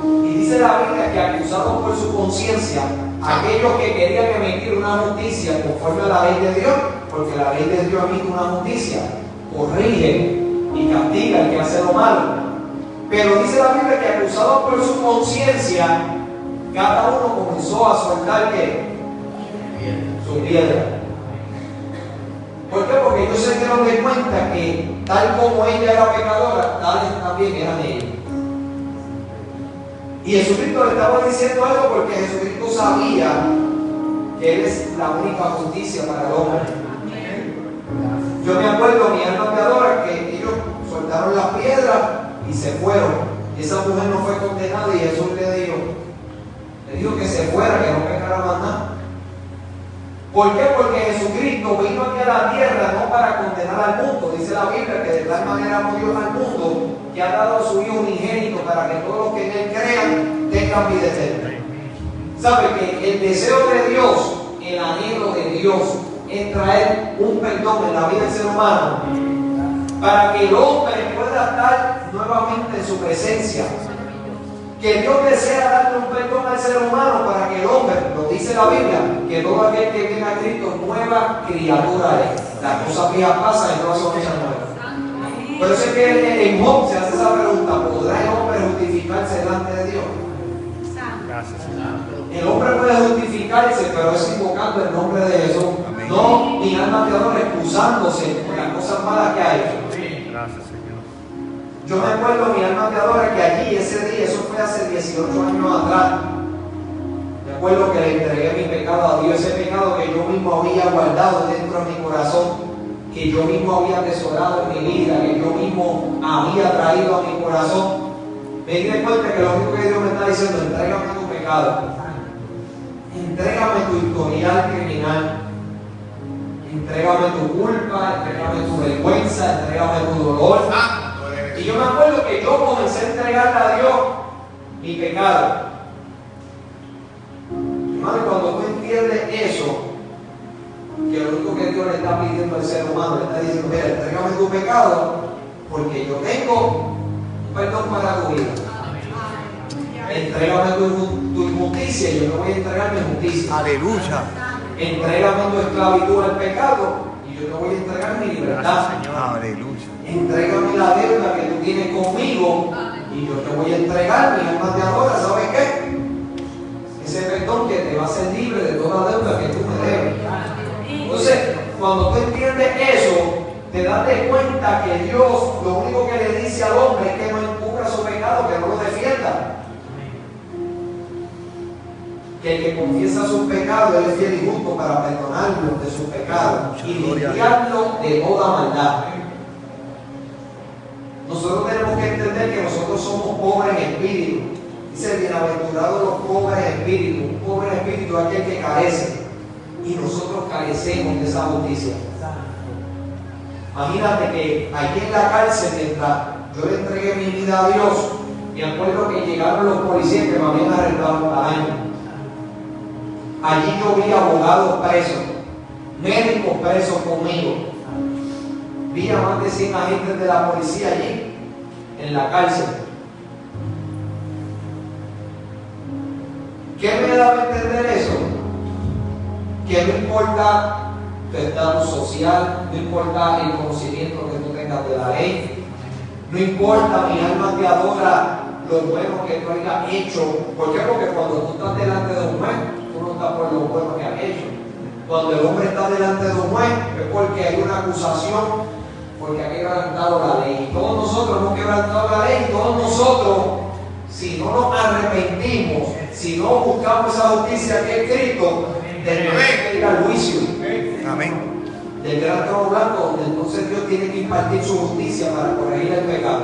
Y dice la Biblia que acusados por su conciencia, aquellos que querían emitir una justicia conforme a la ley de Dios, porque la ley de Dios emite una justicia, corrige y castiga al que hace lo malo. Pero dice la Biblia que acusados por su conciencia, cada uno comenzó a soltar ¿qué? Su piedra. ¿Por qué? Porque ellos se dieron de cuenta que tal como ella era pecadora, tales también eran ellos. Y Jesucristo le estaba diciendo algo porque Jesucristo sabía que Él es la única justicia para el hombre. Yo me acuerdo, mi alma me adora, que ellos soltaron las piedras y se fueron. Y esa mujer no fue condenada y Jesús le dijo que se fuera, que no pecara más nada. ¿Por qué? Porque Jesucristo vino aquí a la tierra no para condenar al mundo. Dice la Biblia que de tal manera amó Dios al mundo que ha dado a su Hijo unigénito para que todos los que en Él crean tengan vida eterna. ¿Sabe que el deseo de Dios, el anhelo de Dios es traer un perdón en la vida del ser humano para que el hombre pueda estar nuevamente en su presencia? Que Dios desea darle un perdón al ser humano para que el hombre, lo dice la Biblia, que todo aquel que viene a Cristo nueva criatura es. Las cosas viejas pasan y todas son hechas nuevas. Por eso es que en Job se hace esa pregunta: ¿podrá el hombre justificarse delante de Dios? El hombre puede justificarse, pero es invocando el nombre de Jesús. Amén. No, mi alma te adora excusándose por las cosas malas que ha hecho. Gracias, Señor. Yo me acuerdo, mi alma te adora, que allí, ese día, eso fue hace 18 años atrás. Me acuerdo que le entregué mi pecado a Dios, ese pecado que yo mismo había guardado dentro de mi corazón, que yo mismo había atesorado en mi vida, que yo mismo había traído a mi corazón. Me di cuenta que lo único que Dios me está diciendo: entrégame tu pecado, entrégame tu historial criminal, entrégame tu culpa, entrégame tu vergüenza, entrégame tu dolor. Y yo me acuerdo que yo comencé a entregarle a Dios mi pecado. Hermano, cuando tú entiendes eso, que lo único que Dios le está pidiendo al ser humano, le está diciendo: mira, entrégame tu pecado, porque yo tengo perdón para tu vida. Entrégame tu injusticia y yo te voy a entregar mi justicia. Aleluya. Entrégame tu esclavitud al pecado y yo te voy a entregar mi libertad. Aleluya. Entrégame la deuda que tú tienes conmigo y yo te voy a entregar mi alma te adora. ¿Sabes qué? Ese perdón que te va a hacer libre de toda deuda que tú me debes. Entonces, cuando tú entiendes eso, te das de cuenta que Dios lo único que le dice al hombre es que no encubra su pecado, que no lo defienda. Que el que confiesa sus pecados, Él es fiel y justo para perdonarlo de sus pecados y limpiarlo de toda maldad. Nosotros tenemos que entender que nosotros somos pobres en espíritu. Dice: bienaventurados los pobres en espíritu. Un pobre en espíritu es aquel que carece. Y nosotros carecemos de esa justicia. Imagínate que aquí en la cárcel, mientras yo le entregué mi vida a Dios, me acuerdo que llegaron los policías que me habían arrestado al año. Allí yo vi abogados presos, médicos presos conmigo. Vi a más de 100 agentes de la policía allí, en la cárcel. ¿Qué me da a entender eso? Que no importa tu estatus social, no importa el conocimiento que tú tengas de la ley, no importa, mi alma te adora, lo bueno que tú hayas hecho. ¿Por qué? Porque cuando tú estás delante de un juez, tú no estás por lo bueno que has hecho. Cuando el hombre está delante de un juez, es porque hay una acusación, porque ha quebrantado la ley. Y todos nosotros hemos quebrantado la ley, y todos nosotros, si no nos arrepentimos, si no buscamos esa justicia que es Cristo, tenemos que ir al juicio. Amén. Del gran trono blanco, donde entonces Dios tiene que impartir su justicia para corregir el pecado.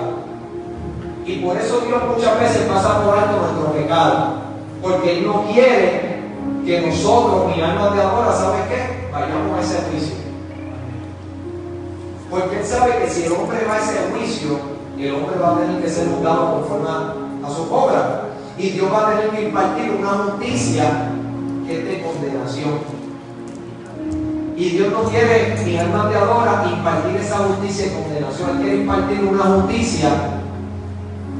Y por eso Dios muchas veces pasa por alto nuestro pecado, porque Él no quiere que nosotros, mi alma te adora, ¿sabes qué? Vayamos a ese juicio. Porque Él sabe que si el hombre va a ese juicio, el hombre va a tener que ser juzgado conforme a su obra. Y Dios va a tener que impartir una justicia que es de condenación. Y Dios no quiere, mi alma te adora, impartir esa justicia de condenación. Él quiere impartir una justicia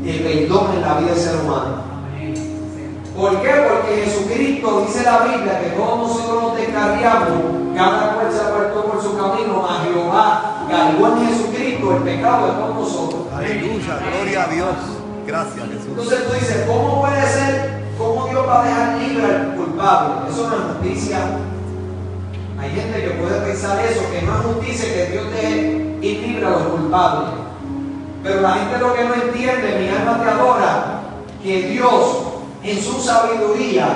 de perdón en la vida del ser humano. ¿Por qué? Porque Jesucristo, dice la Biblia, que todos nosotros nos descarriamos, cada cual se apartó por su camino, mas Jehová cargó en Jesucristo el pecado de todos nosotros. Aleluya, gloria a Dios. Gracias, Jesús. Entonces tú dices, ¿cómo puede ser? ¿Cómo Dios va a dejar libre al culpable? Eso no es justicia. Hay gente que puede pensar eso, que no es justicia que Dios deje ir libre a los culpables. Pero la gente lo que no entiende, mi alma te adora, que Dios en su sabiduría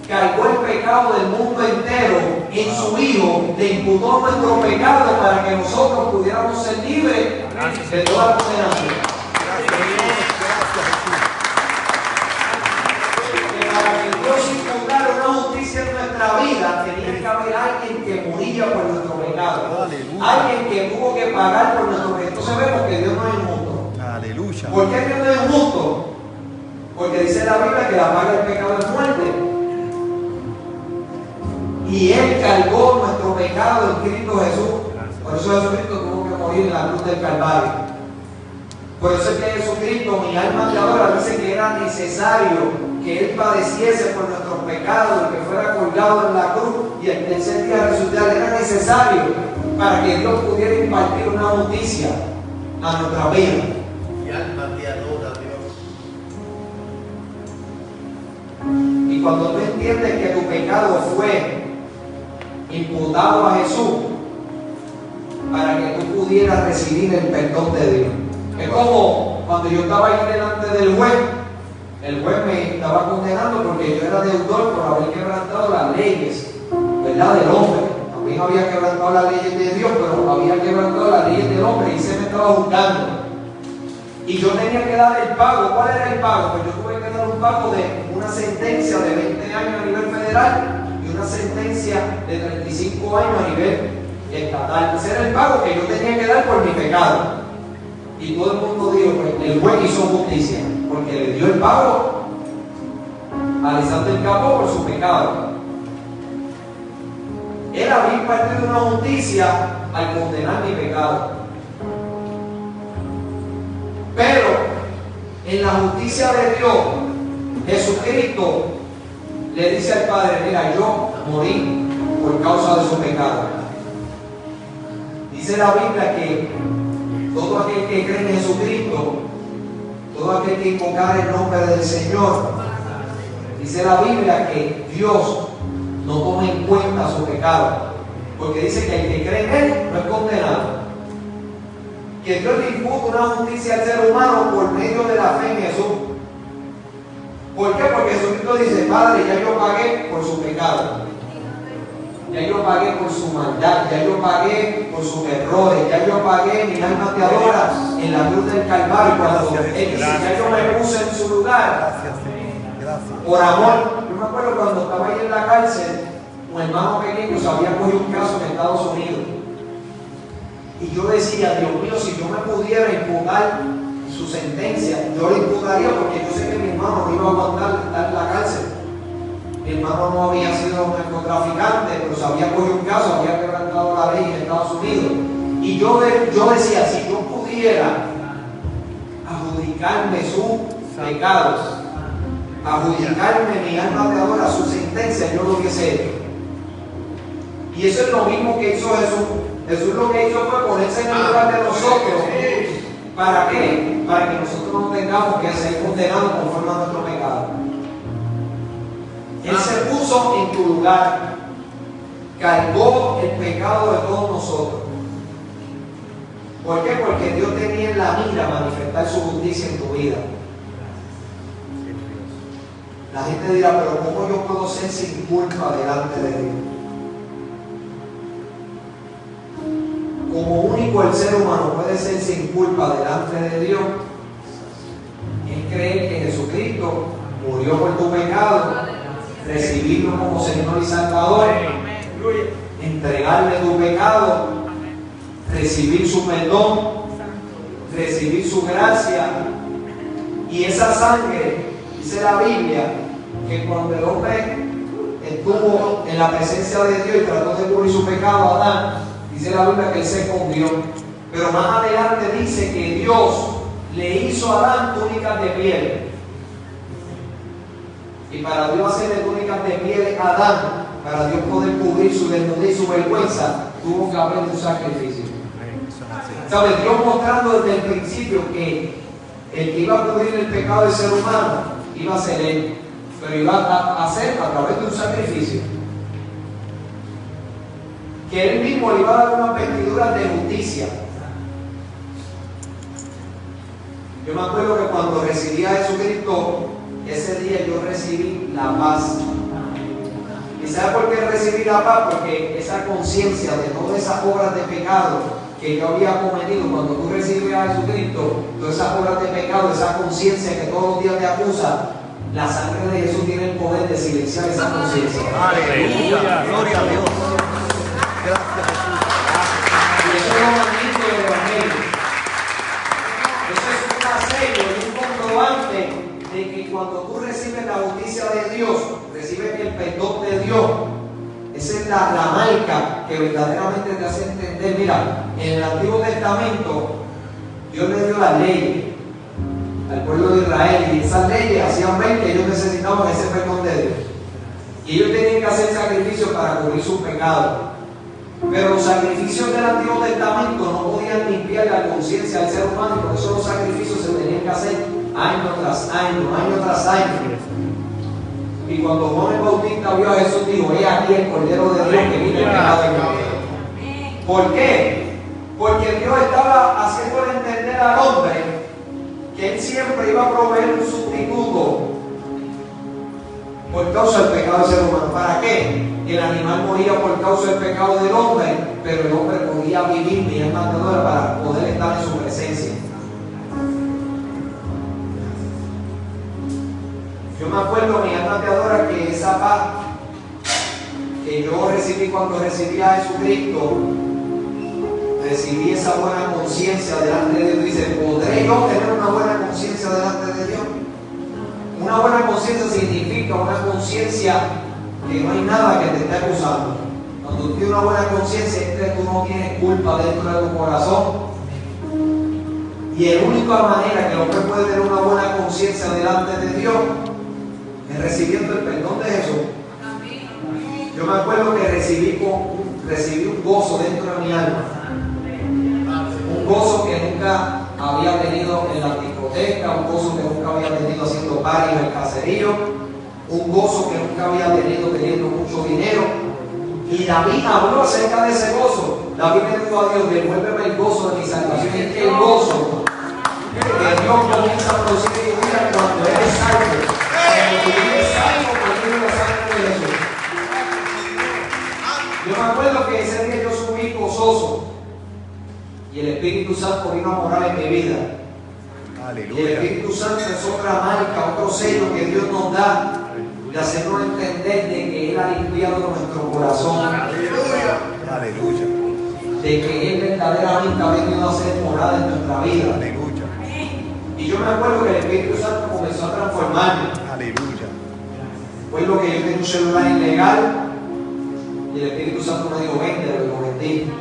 cargó el pecado del mundo entero en su Hijo, le imputó nuestro pecado para que nosotros pudiéramos ser libres de toda condenación. Gracias, Dios. Gracias, Jesús. Que para que Dios imputara una justicia en nuestra vida, tenía que haber alguien que moría por nuestro pecado. Aleluya. Alguien que tuvo que pagar por nuestro pecado. Entonces vemos que Dios no es injusto. Aleluya. ¿Por qué Dios no es injusto? Porque dice la Biblia que la paga del pecado es muerte. Y Él cargó nuestro pecado en Cristo Jesús. Por eso Jesucristo tuvo que morir en la cruz del Calvario. Por eso es que Jesucristo, mi alma te adora, dice que era necesario que Él padeciese por nuestros pecados y que fuera colgado en la cruz y el tercer día resucitar. Era necesario para que Dios pudiera impartir una justicia a nuestra vida. Mi alma te adora, Dios. Y cuando tú entiendes que tu pecado fue imputado a Jesús para que tú pudieras recibir el perdón de Dios. Es como cuando yo estaba ahí delante del juez, el juez me estaba condenando porque yo era deudor por haber quebrantado las leyes, ¿verdad?, del hombre. También había quebrantado las leyes de Dios, pero había quebrantado las leyes del hombre y se me estaba juzgando. Y yo tenía que dar el pago. ¿Cuál era el pago? Pues yo tuve que dar un pago de una sentencia de 20 años a nivel federal y una sentencia de 35 años a nivel estatal. Ese era el pago que yo tenía que dar por mi pecado. Y todo el mundo dijo, pues el juez hizo justicia, porque le dio el pago a Alexander Capó por su pecado. Él había impartido una justicia al condenar mi pecado. Pero en la justicia de Dios, Jesucristo le dice al Padre, mira, yo morí por causa de su pecado. Dice la Biblia que todo aquel que cree en Jesucristo, todo aquel que invocar el nombre del Señor, dice la Biblia que Dios no toma en cuenta su pecado, porque dice que el que cree en Él no es condenado. Que Dios le imputa una justicia al ser humano por medio de la fe en Jesús. ¿Por qué? Porque Jesucristo dice, Padre, ya yo pagué por su pecado. Ya yo pagué por su maldad, ya yo pagué por sus errores, ya yo pagué, mi alma te adora, en la cruz del Calvario. Cuando Él dice, ya yo me puse en su lugar. Gracias. Por amor. Yo me acuerdo cuando estaba ahí en la cárcel, un hermano pequeño se había cogido un caso en Estados Unidos. Y yo decía, Dios mío, si yo me pudiera imputar su sentencia, yo le imputaría, porque yo sé que mi hermano no iba a aguantar estar en la cárcel. Mi hermano no había sido un narcotraficante, pero se había cogido un caso, había quebrantado la ley en Estados Unidos. Y yo decía, si yo pudiera adjudicarme sus pecados, adjudicarme, mi alma te adora, su sentencia, yo lo hubiese hecho. Y eso es lo mismo que hizo Jesús. Jesús lo que hizo fue ponerse en el lugar de nosotros. ¿Para qué? Para que nosotros no tengamos que ser condenados conforme a nuestro pecado. Él se puso en tu lugar, cargó el pecado de todos nosotros. ¿Por qué? Porque Dios tenía en la mira manifestar su justicia en tu vida. La gente dirá, pero ¿cómo yo puedo ser sin culpa delante de Dios? Como único el ser humano puede ser sin culpa delante de Dios, es creer que Jesucristo murió por tu pecado, recibirlo como Señor y Salvador, entregarle tu pecado, recibir su perdón, recibir su gracia. Y esa sangre, dice la Biblia, que cuando el hombre estuvo en la presencia de Dios y trató de cubrir su pecado a Adán, dice la Biblia que él se escondió. Pero más adelante dice que Dios le hizo a Adán túnicas de piel. Y para Dios hacerle túnicas de pieles a Adán, para Dios poder cubrir su desnudez y su vergüenza, tuvo que haber un sacrificio. ¿Sabes? Dios mostrando desde el principio que el que iba a cubrir el pecado del ser humano iba a ser Él, pero iba a hacer a través de un sacrificio. Que Él mismo le iba a dar una vestidura de justicia. Yo me acuerdo que cuando recibí a Jesucristo, ese día yo recibí la paz. ¿Y sabe por qué recibí la paz? Porque esa conciencia de todas esas obras de pecado que yo había cometido, cuando tú recibes a Jesucristo, todas esas obras de pecado, esa conciencia que todos los días te acusa, la sangre de Jesús tiene el poder de silenciar esa conciencia. Aleluya. Gloria a Dios. Gracias, Jesús. Y eso es lo magnífico del Evangelio. Eso es un sello y un comprobante de que cuando tú recibes la justicia de Dios, recibes el perdón de Dios. Esa es la marca que verdaderamente te hace entender. Mira, en el Antiguo Testamento Dios le dio las leyes al pueblo de Israel, y esas leyes hacían ver que ellos necesitaban ese perdón de Dios, y ellos tenían que hacer sacrificios para cubrir sus pecados. Pero los sacrificios del Antiguo Testamento no podían limpiar la conciencia del ser humano, y por eso los sacrificios se tenían que hacer año tras año, año tras año. Y cuando Juan el Bautista vio a Jesús, dijo: he aquí el Cordero de Dios que quita el pecado del mundo. ¿Por qué? Porque Dios estaba haciéndole entender al hombre que Él siempre iba a proveer un sustituto por causa del pecado del ser humano. ¿Para qué? El animal moría por causa del pecado del hombre, pero el hombre podía vivir mi alma matadora para poder estar en su presencia. Yo me acuerdo, mi alma te adora, que esa paz que yo recibí cuando recibí a Jesucristo, recibí esa buena conciencia delante de Dios. Dice: ¿podré yo tener una buena conciencia delante de Dios? Una buena conciencia significa una conciencia que no hay nada que te esté acusando. Cuando tú tienes una buena conciencia es que tú no tienes culpa dentro de tu corazón. Y la única manera que el hombre puede tener una buena conciencia delante de Dios es recibiendo el perdón de Jesús. Yo me acuerdo que recibí un gozo dentro de mi alma, un gozo que nunca había tenido en la discoteca, un gozo que nunca había tenido haciendo party en el caserío, un gozo que nunca había tenido teniendo mucho dinero. Y David habló acerca de ese gozo. David le dijo a Dios: devuélveme el gozo de mi salvación. Y es que el gozo que Dios comienza a producir en tu vida cuando eres salvo. Cuando tú eres salvo, porque tienes la sangre de Jesús. Yo me acuerdo que ese día yo subí gozoso y el Espíritu Santo vino a morar en mi vida. Aleluya. Y el Espíritu Santo es otra marca, otro sello que Dios nos da, de hacernos entender de que Él ha limpiado nuestro corazón. Aleluya. De que Él verdaderamente ha venido a hacer morada en nuestra vida. Aleluya. Y yo me acuerdo que el Espíritu Santo comenzó a transformarme. Aleluya. Recuerdo que yo tenía un celular ilegal y el Espíritu Santo me dijo: véndelo, y lo vendí.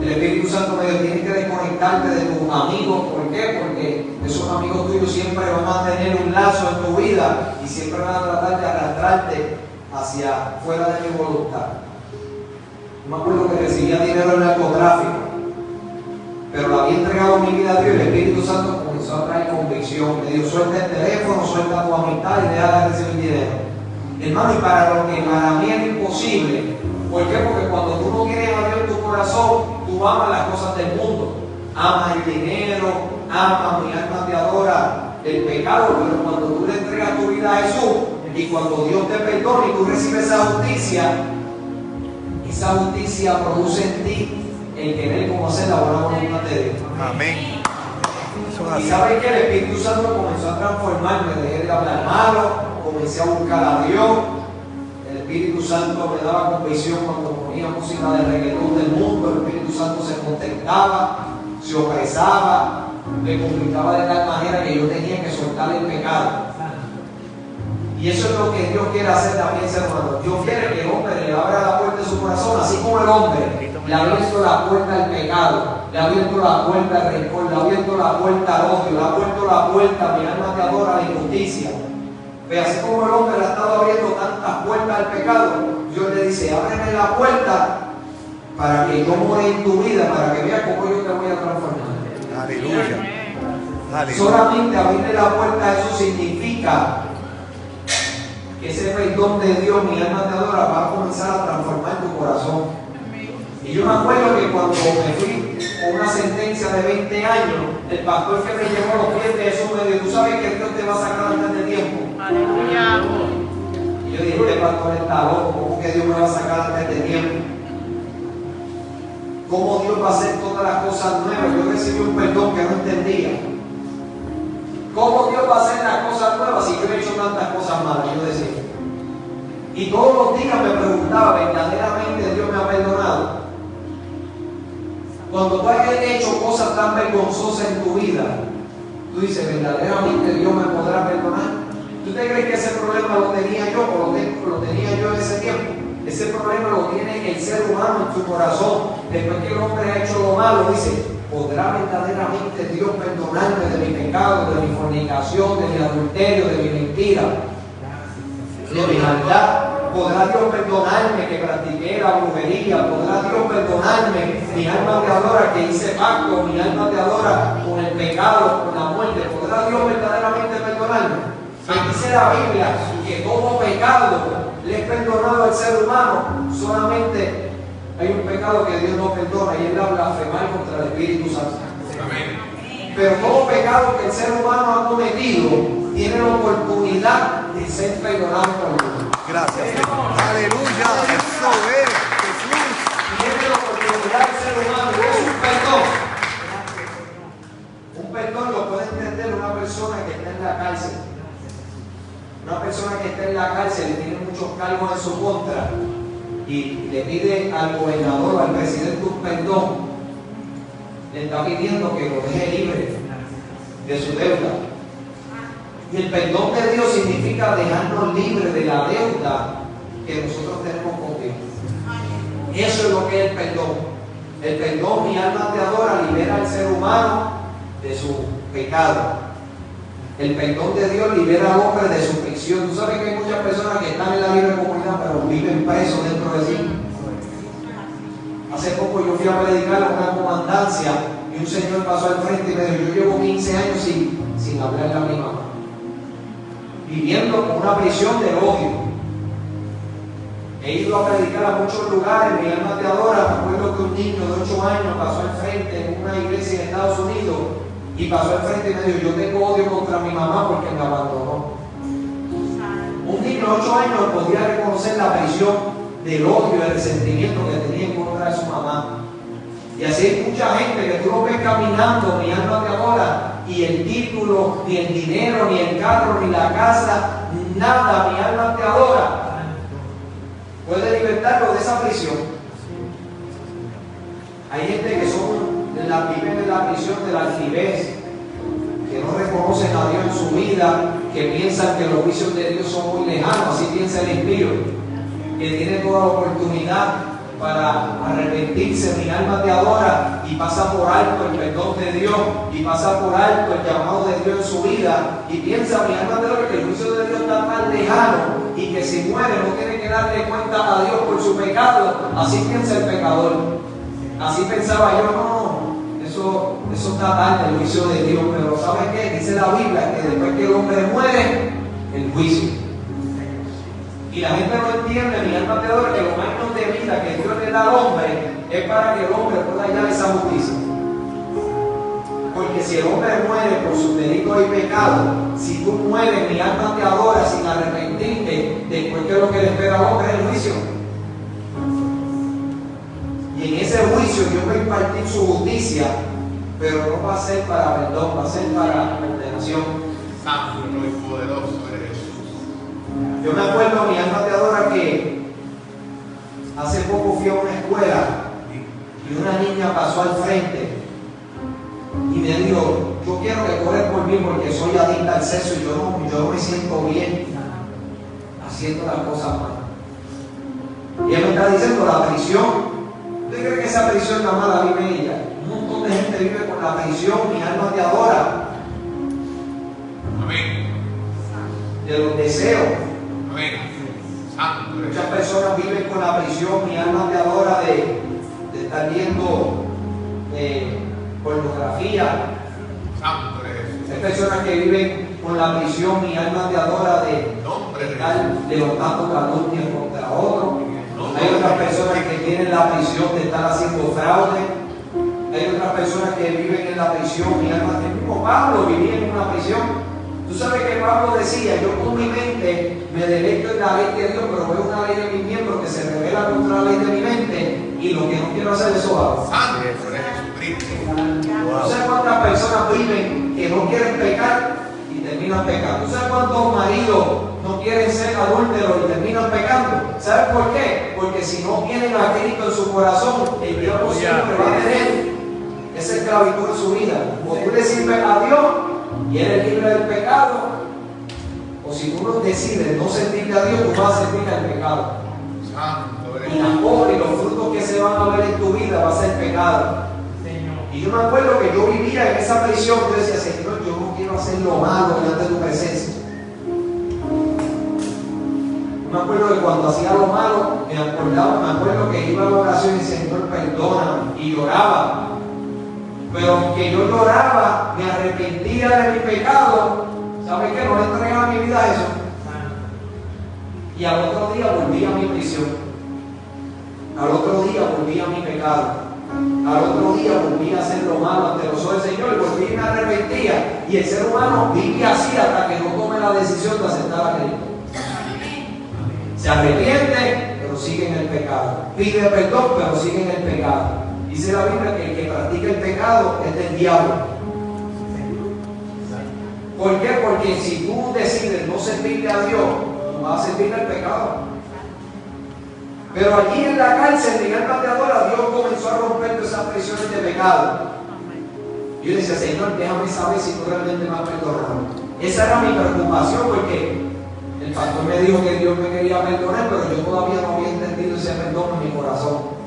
El Espíritu Santo me dijo: tienes que desconectarte de tus amigos. ¿Por qué? Porque esos amigos tuyos siempre van a tener un lazo en tu vida y siempre van a tratar de arrastrarte hacia fuera de mi voluntad. Yo me acuerdo que recibía dinero en narcotráfico, pero lo había entregado mi vida a Dios, y el Espíritu Santo comenzó a traer convicción. Me dijo: suelta el teléfono, suelta tu amistad y deja de recibir dinero. Hermano, y para lo que para mí era imposible. ¿Por qué? Porque cuando tú no tienes a Dios en tu corazón, tú amas las cosas del mundo. Amas el dinero, amas, mi alma te adora, el pecado. Pero cuando tú le entregas tu vida a Jesús, y cuando Dios te perdona y tú recibes esa justicia produce en ti el querer conocer la buena voluntad de Dios. Amén. Eso es Y así. sabes que el Espíritu Santo comenzó a transformarme, dejé de hablar malo, comencé a buscar a Dios. El Espíritu Santo me daba convicción cuando ponía música de reggaetón del mundo. El Espíritu Santo se contentaba, se opresaba, me complicaba de tal manera que yo tenía que soltar el pecado. Y eso es lo que Dios quiere hacer también, hermano. Dios quiere que el hombre le abra la puerta de su corazón, así como el hombre le ha abierto la puerta al pecado, le ha abierto la puerta al rencor, le ha abierto la puerta al odio, le ha abierto la puerta, mi alma te adora, a la injusticia. Pues así como el hombre le ha estado abriendo tantas puertas al pecado, Dios le dice, ábreme la puerta para que yo more en tu vida, para que veas cómo yo te voy a transformar. Aleluya. Aleluya. Solamente abrirle la puerta, eso significa que ese perdón de Dios, mi alma te adora, va a comenzar a transformar tu corazón. Y yo me acuerdo que cuando me fui con una sentencia de 20 años, el pastor que me llevó a los pies de Jesús me dijo, ¿tú sabes que Dios te va a sacar antes de tiempo? Aleluya. Y yo dije, este pastor está loco, ¿cómo que Dios me va a sacar antes de tiempo? ¿Cómo Dios va a hacer todas las cosas nuevas? Yo recibí un perdón que no entendía. ¿Cómo Dios va a hacer las cosas nuevas si yo he hecho tantas cosas malas? Yo decía. Y todos los días me preguntaba, ¿verdaderamente Dios me ha perdonado? Cuando tú hayas hecho cosas tan vergonzosas en tu vida, tú dices, ¿verdaderamente Dios me podrá perdonar? ¿Tú te crees que ese problema lo tenía yo o lo tenía yo en ese tiempo? Ese problema lo tiene el ser humano en su corazón. Después que el hombre ha hecho lo malo, dice, ¿podrá verdaderamente Dios perdonarme de mi pecado, de mi fornicación, de mi adulterio, de mi mentira, de mi maldad? ¿Podrá Dios perdonarme que practiqué la brujería? ¿Podrá Dios perdonarme? Mi alma te adora que hice pacto, mi alma te adora con el pecado, con la muerte. ¿Podrá Dios verdaderamente perdonarme? Dice la Biblia que todo pecado le es perdonado al ser humano. Solamente hay un pecado que Dios no perdona y es la blasfemar contra el Espíritu Santo. Pero todo pecado que el ser humano ha cometido tiene la oportunidad de ser perdonado por Dios. Gracias, Señor. Aleluya. Eso es Jesús. Tiene la oportunidad del ser humano, es un perdón. Un perdón lo puede entender una persona que está en la cárcel. Una persona que está en la cárcel y tiene muchos cargos en su contra y le pide al gobernador o al presidente un perdón, le está pidiendo que lo deje libre de su deuda. Y el perdón de Dios significa dejarnos libres de la deuda que nosotros tenemos con Dios. Eso es lo que es el perdón. El perdón, mi alma te adora, libera al ser humano de su pecado. El perdón de Dios libera al hombre de su prisión. Tú sabes que hay muchas personas que están en la libre comunidad, pero viven presos dentro de sí. Hace poco yo fui a predicar a una comandancia y un señor pasó al frente y me dijo, yo llevo 15 años sin hablarle a mi mamá, viviendo con una prisión del odio. He ido a predicar a muchos lugares, mi alma te adora. Me acuerdo que un niño de 8 años pasó al frente en una iglesia en Estados Unidos y pasó al frente y me dijo, yo tengo odio contra mi mamá porque me abandonó. Un niño de 8 años podía reconocer la prisión del odio y el resentimiento que tenía en contra de su mamá. Y así hay mucha gente que tú lo ves caminando, mi alma te adora, y el título, ni el dinero, ni el carro, ni la casa, nada, mi alma te adora, puede libertarlo de esa prisión. Hay gente que viven en la prisión de la altivez, que no reconocen a Dios en su vida, que piensan que los juicios de Dios son muy lejanos, así piensa el impío, que tiene toda la oportunidad para arrepentirse, mi alma te adora, y pasa por alto el perdón de Dios, y pasa por alto el llamado de Dios en su vida, y piensa, mi alma te adora, que el juicio de Dios está tan lejano, y que si muere no tiene que darle cuenta a Dios por su pecado. Así piensa el pecador. Así pensaba yo, no, eso está tarde, el juicio de Dios, pero ¿sabes qué? Dice la Biblia que después que el hombre muere, el juicio. Y la gente no entiende, mi alma te adora, que los años de vida que Dios le da al hombre es para que el hombre pueda hallar esa justicia. Porque si el hombre muere por sus delitos y pecados, si tú mueres, mi alma te adora sin arrepentirte, después que lo que le espera al hombre es el juicio. Y en ese juicio Dios va a impartir su justicia, pero no va a ser para perdón, va a ser para condenación. Santo y poderoso eres Jesús. Yo me acuerdo, mi alma te adora, que hace poco fui a una escuela y una niña pasó al frente y me dijo, yo quiero que corres por mí porque soy adicta al sexo y yo no me siento bien haciendo las cosas mal. Y ella me está diciendo, la prisión, ¿usted cree que esa prisión nada más la vive ella? Un montón de gente vive con la prisión, mi alma te adora. Amén. de los deseos. Amén. Santo eres Muchas personas viven con la prisión, mi alma te adora, de estar viendo pornografía. Santo eres Jesús. Hay personas que viven con la prisión, mi alma te adora, de Nombre de estar Jesús. levantando calumnias contra otro. Hay otras personas que tienen la prisión de estar haciendo fraude. Hay otras personas que viven en la prisión, mi alma, el mismo Pablo vivía en una prisión. Tú sabes que Pablo decía, yo con mi mente me deleito en la ley de Dios, pero veo una ley de mis miembros que se revela contra la ley de mi mente, y lo que no quiero hacer eso hago. Santo eres Jesucristo. ¿Tú sabes cuántas personas viven que no quieren pecar y terminan pecando? ¿Tú sabes cuántos maridos no quieren ser adúlteros y terminan pecando? ¿Sabes por qué? Porque si no tienen a Cristo en su corazón, el diablo siempre va a tener esa esclavitud en su vida. O tú le sirves a Dios y eres libre del pecado, o si tú no decides no servirle a Dios, tú vas a servirle al pecado. Santo eres Y la obra y los frutos que se van a ver en tu vida va a ser pecado. Y yo me acuerdo que yo vivía en esa prisión. Yo decía, Señor, yo no quiero hacer lo malo delante de tu presencia. Me acuerdo que cuando hacía lo malo, me acuerdo que iba a la oración y decía, Señor, perdóname, y lloraba. Pero aunque yo lloraba, me arrepentía de mi pecado. ¿Sabes qué? No le entregaba mi vida a eso. Y al otro día volví a mi prisión. Al otro día volví a mi pecado. Al otro día volví a hacer lo malo ante los ojos del Señor y volví y me arrepentía. Y el ser humano vive así hasta que no tome la decisión de aceptar a Cristo. Se arrepiente, pero sigue en el pecado. Pide perdón, pero sigue en el pecado. Dice la Biblia que el que practica el pecado es del diablo. ¿Por qué? Porque si tú decides no servirle a Dios, vas a servirle al pecado. Pero allí en la cárcel, Miguel Mateadora, Dios comenzó a romper todas esas prisiones de pecado. Yo le decía, Señor, déjame saber si tú realmente me has perdonado. Esa era mi preocupación, porque el pastor me dijo que Dios me quería perdonar, pero yo todavía no había entendido ese perdón en mi corazón.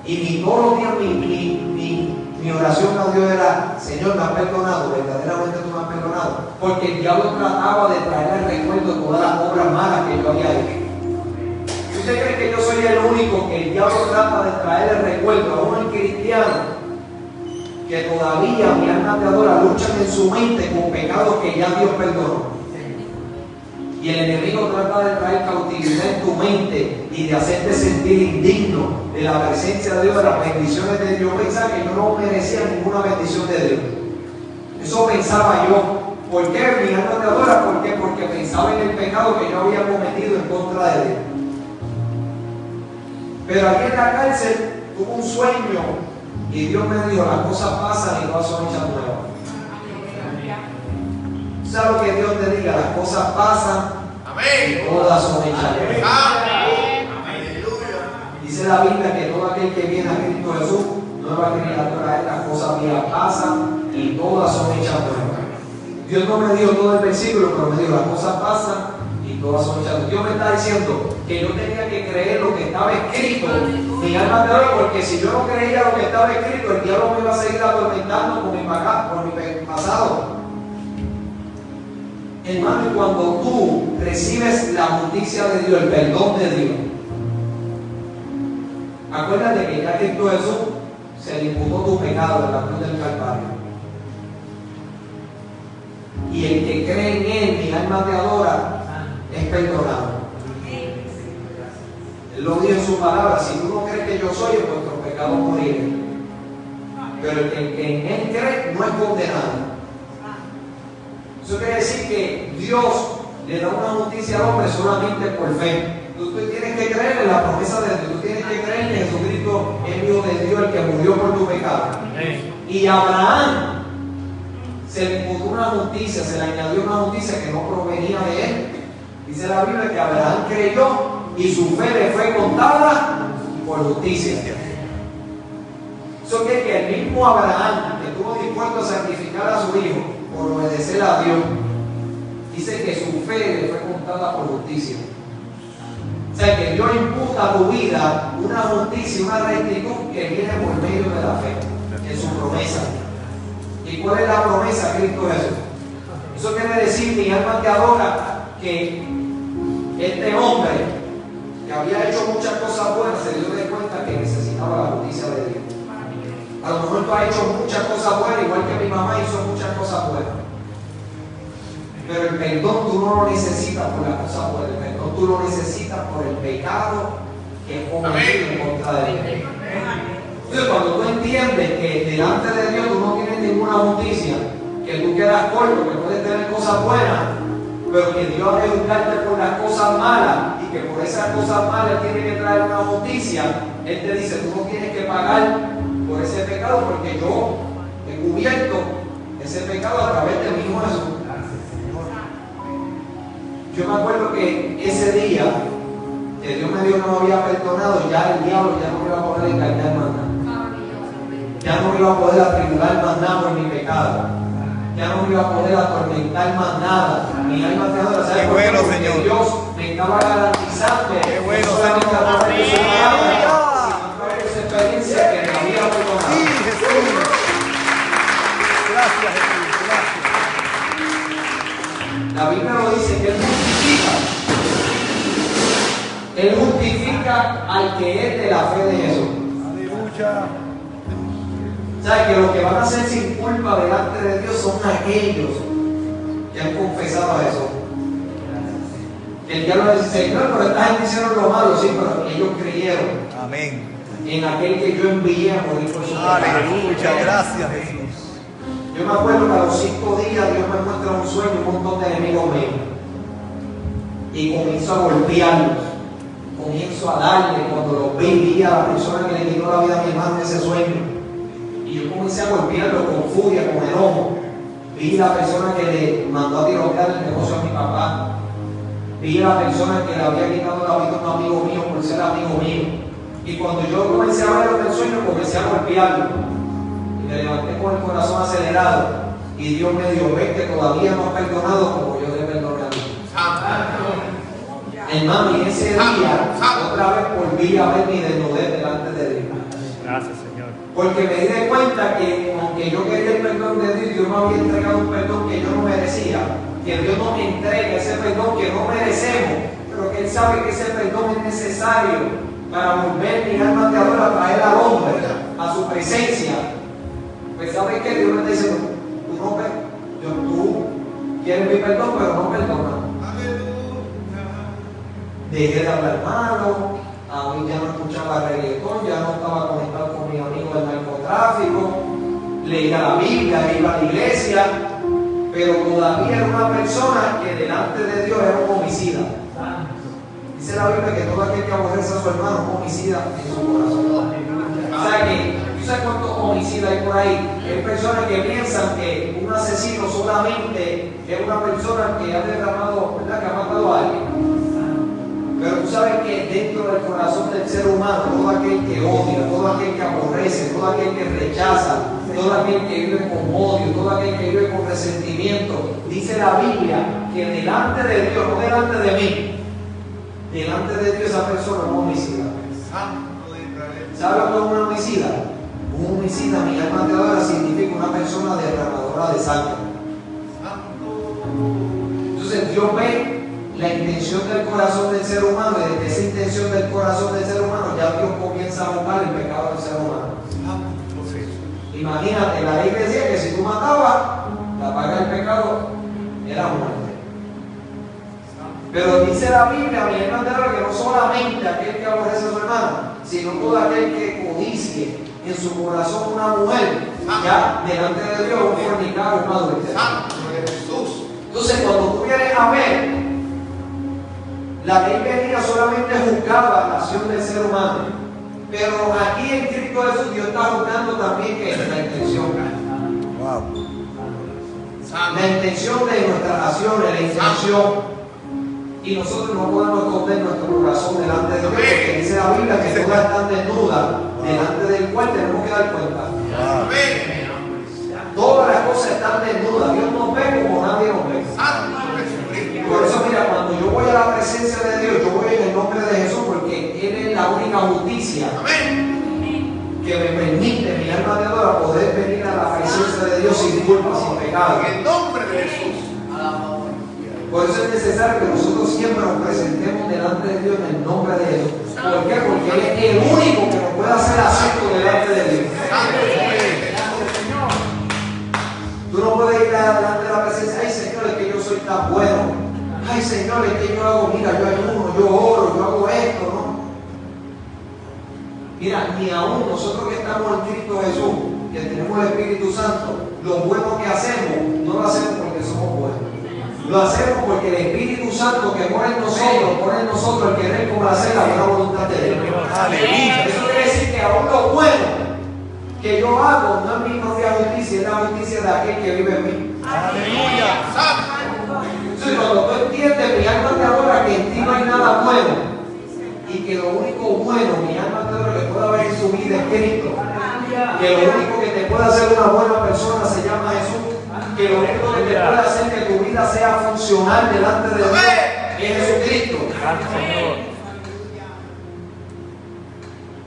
Y ni todos los días mi oración a Dios era, Señor, me has perdonado, verdaderamente tú me has perdonado. Porque el diablo trataba de traer al recuerdo todas las obras malas que yo había hecho. ¿Usted cree que yo soy el único que el diablo trata de traer el recuerdo a un cristiano que todavía, mi alma te adora, luchan en su mente con pecados que ya Dios perdonó? Y el enemigo trata de traer cautividad en tu mente y de hacerte sentir indigno de la presencia de Dios, de las bendiciones de Dios. Pensaba que yo no merecía ninguna bendición de Dios. Eso pensaba yo. ¿Por qué? Mi alma te adora. ¿Por qué? Porque pensaba en el pecado que yo había cometido en contra de Dios. Pero aquí en la cárcel tuve un sueño y Dios me dijo, las cosas pasan y todas son hechas nuevas. ¿Sabes lo que Dios te diga? Las cosas pasan. Amén. Y todas son hechas nuevas. Amén. Dice la Biblia que todo aquel que viene a Cristo Jesús, nueva criatura es, las cosas viejas pasan y todas son hechas nuevas. Dios no me dio todo el versículo, pero me dijo, las cosas pasan y todas son hechas nuevas. Dios me está diciendo que yo tenía que creer lo que estaba escrito. Mi alma te adora, porque si yo no creía lo que estaba escrito, el diablo me iba a seguir atormentando por mi pasado. Hermano, y cuando tú recibes la justicia de Dios, el perdón de Dios, acuérdate que ya Cristo Jesús se le imputó tu pecado en la cruz del Calvario. Y el que cree en Él, mi alma te adora, es perdonado. Él lo dijo en su palabra, si tú no crees que yo soy, en vuestros pecados moriré. Pero el que en Él cree no es condenado. Eso quiere decir que Dios le da una justicia al hombre solamente por fe. Tú tienes que creer en la promesa de Dios. Tú tienes que creer que Jesucristo es el Hijo de Dios, el que murió por tu pecado. Y a Abraham se le imputó una justicia, se le añadió una justicia que no provenía de él. Dice la Biblia que Abraham creyó y su fe le fue contada por justicia. Eso quiere que el mismo Abraham, que estuvo dispuesto a sacrificar a su hijo por obedecer a Dios, dice que su fe le fue contada por justicia. O sea que Dios imputa a tu vida una justicia, una rectitud que viene por medio de la fe, en su promesa. ¿Y cuál es la promesa? Cristo Jesús. Eso quiere decir, mi alma te adora, que este hombre que había hecho muchas cosas buenas se dio de cuenta que necesitaba la justicia de Dios. A lo mejor tú has hecho muchas cosas buenas, igual que mi mamá hizo muchas cosas buenas. Pero el perdón tú no lo necesitas por las cosas buenas, el perdón tú lo necesitas por el pecado que es cometido en contra de Dios. Entonces, cuando tú entiendes que delante de Dios tú no tienes ninguna justicia, que tú quedas corto, que puedes tener cosas buenas, pero que Dios ha de juzgarte por las cosas malas y que por esas cosas malas tiene que traer una justicia, Él te dice, tú no tienes que pagar por ese pecado porque yo he cubierto ese pecado a través de mi Hijo Jesús. Yo me acuerdo que ese día que Dios me había perdonado, ya el diablo ya no me iba a poder engañar más nada. Ya no me iba a poder atribular más nada por mi pecado. Ya no me iba a poder atormentar más nada. Mi alma te adora. ¿Sabes por qué? Bueno, Porque Señor. Dios me estaba garantizando Qué bueno, no solamente Señor. a través de su Amén. palabra, sino a través de esa experiencia que me había perdonado. Sí, Jesús. Gracias, Jesús. Gracias. La Biblia lo dice que Él justifica. Él justifica al que es de la fe de Jesús. Aleluya. ¿Sabes? Que los que van a ser sin culpa delante de Dios son aquellos que han confesado a Jesús. Que el diablo dice, Señor, pero esta gente hicieron lo malo, sí, pero ellos creyeron Amén. en aquel que yo envié a morir por su pecado. Aleluya. Gracias, Jesús. Yo me acuerdo que a los 5 días Dios me muestra un sueño, un montón de enemigos míos. Y comienzo a golpearlos. Comienzo a darle. Cuando los vi a la persona que le quitó la vida a mi hermano en ese sueño. Y yo comencé a golpearlo con furia, con enojo. Vi a la persona que le mandó a tirotear el negocio a mi papá. Vi a la persona que le había quitado la vida a un amigo mío por ser amigo mío. Y cuando yo comencé a verlo en el sueño, comencé a golpearlo. Y me levanté con el corazón acelerado. Y Dios me dijo, ves que todavía no has perdonado como yo te perdoné a ti. Hermano, y ese día, otra vez volví a ver mi desnudez delante de Dios. Gracias, Señor. Porque me di de cuenta que aunque yo quería el perdón de Dios, Dios me había entregado un perdón que yo no merecía. Que Dios no me entrega ese perdón que no merecemos, pero que Él sabe que ese perdón es necesario para volver mi alma de adora a traer al hombre a su presencia. Pues ¿sabes qué? Dios me dice, tú no tú quieres mi perdón, pero no perdonas. Dejé de hablar malo, a mí ya no escuchaba reggaetón, ya no estaba conectado con mis amigos del narcotráfico, leía la Biblia, iba a la iglesia, pero todavía era una persona que delante de Dios era un homicida. Dice la Biblia que todo aquel que aborrece a su hermano es un homicida en su corazón. O sea que, ¿tú sabes cuántos homicidas hay por ahí? Hay personas que piensan que un asesino solamente es una persona que ha derramado, ¿verdad? Que ha matado a alguien. Pero tú sabes que dentro del corazón del ser humano, todo aquel que odia, todo aquel que aborrece, todo aquel que rechaza, todo aquel que vive con odio, todo aquel que vive con resentimiento, dice la Biblia que delante de Dios, no delante de mí, delante de Dios esa persona es un homicida. ¿Sabes lo que es un homicida? Un homicida, mi alma te adora, significa una persona derramadora de sangre. Entonces Dios ve la intención del corazón del ser humano, y desde esa intención del corazón del ser humano ya Dios comienza a buscar el pecado del ser humano. Imagínate, la ley decía que si tú matabas, la paga del pecado era muerte. Pero dice la Biblia, mi hermano, que no solamente aquel que aborrece a su hermano, sino todo aquel que codicie en su corazón una mujer, ya delante de Dios un fornicario, un adulterio. Entonces, cuando tú vienes a ver, la ley venía solamente juzgaba la acción del ser humano, pero aquí en Cristo Jesús Dios está juzgando también que es la intención. Wow. La intención de nuestras acciones, la intención. Y nosotros no podemos esconder nuestro corazón delante de Dios, porque dice la Biblia que todas están desnudas delante del cual tenemos que dar cuenta. Todas las cosas están desnudas. Dios nos ve como nadie nos ve. Por eso, mira, cuando yo voy a la presencia de Dios, yo voy en el nombre de Jesús, porque Él es la única justicia que me permite, mi alma de adora, poder venir a la presencia de Dios sin culpa, sin pecado. En el nombre de Jesús. Por eso es necesario que nosotros siempre nos presentemos delante de Dios en el nombre de Jesús. ¿Por qué? Porque Él es el único que nos puede hacer acepto delante de Dios. Tú no puedes ir delante de la presencia. Ay, Señor, es que yo soy tan bueno. Ay, Señor, es que yo hago, mira, yo ayuno, yo oro, yo hago esto, ¿no? Mira, ni aún nosotros que estamos en Cristo Jesús, que tenemos el Espíritu Santo, lo bueno que hacemos, no lo hacemos porque somos buenos. Lo hacemos porque el Espíritu Santo que pone en nosotros el querer como hacer la buena voluntad de Dios. Eso quiere decir que aún lo bueno que yo hago no es mi propia justicia, es la justicia de aquel que vive en mí. Aleluya. Entonces, cuando tú entiendes, mi alma te adora, que en ti no hay nada bueno y que lo único bueno, mi alma te adora, que puede haber en su vida es Cristo, que lo único que te puede hacer una buena persona se llama Jesús, que lo único que te puede hacer que tu vida sea funcional delante de Dios es Jesucristo.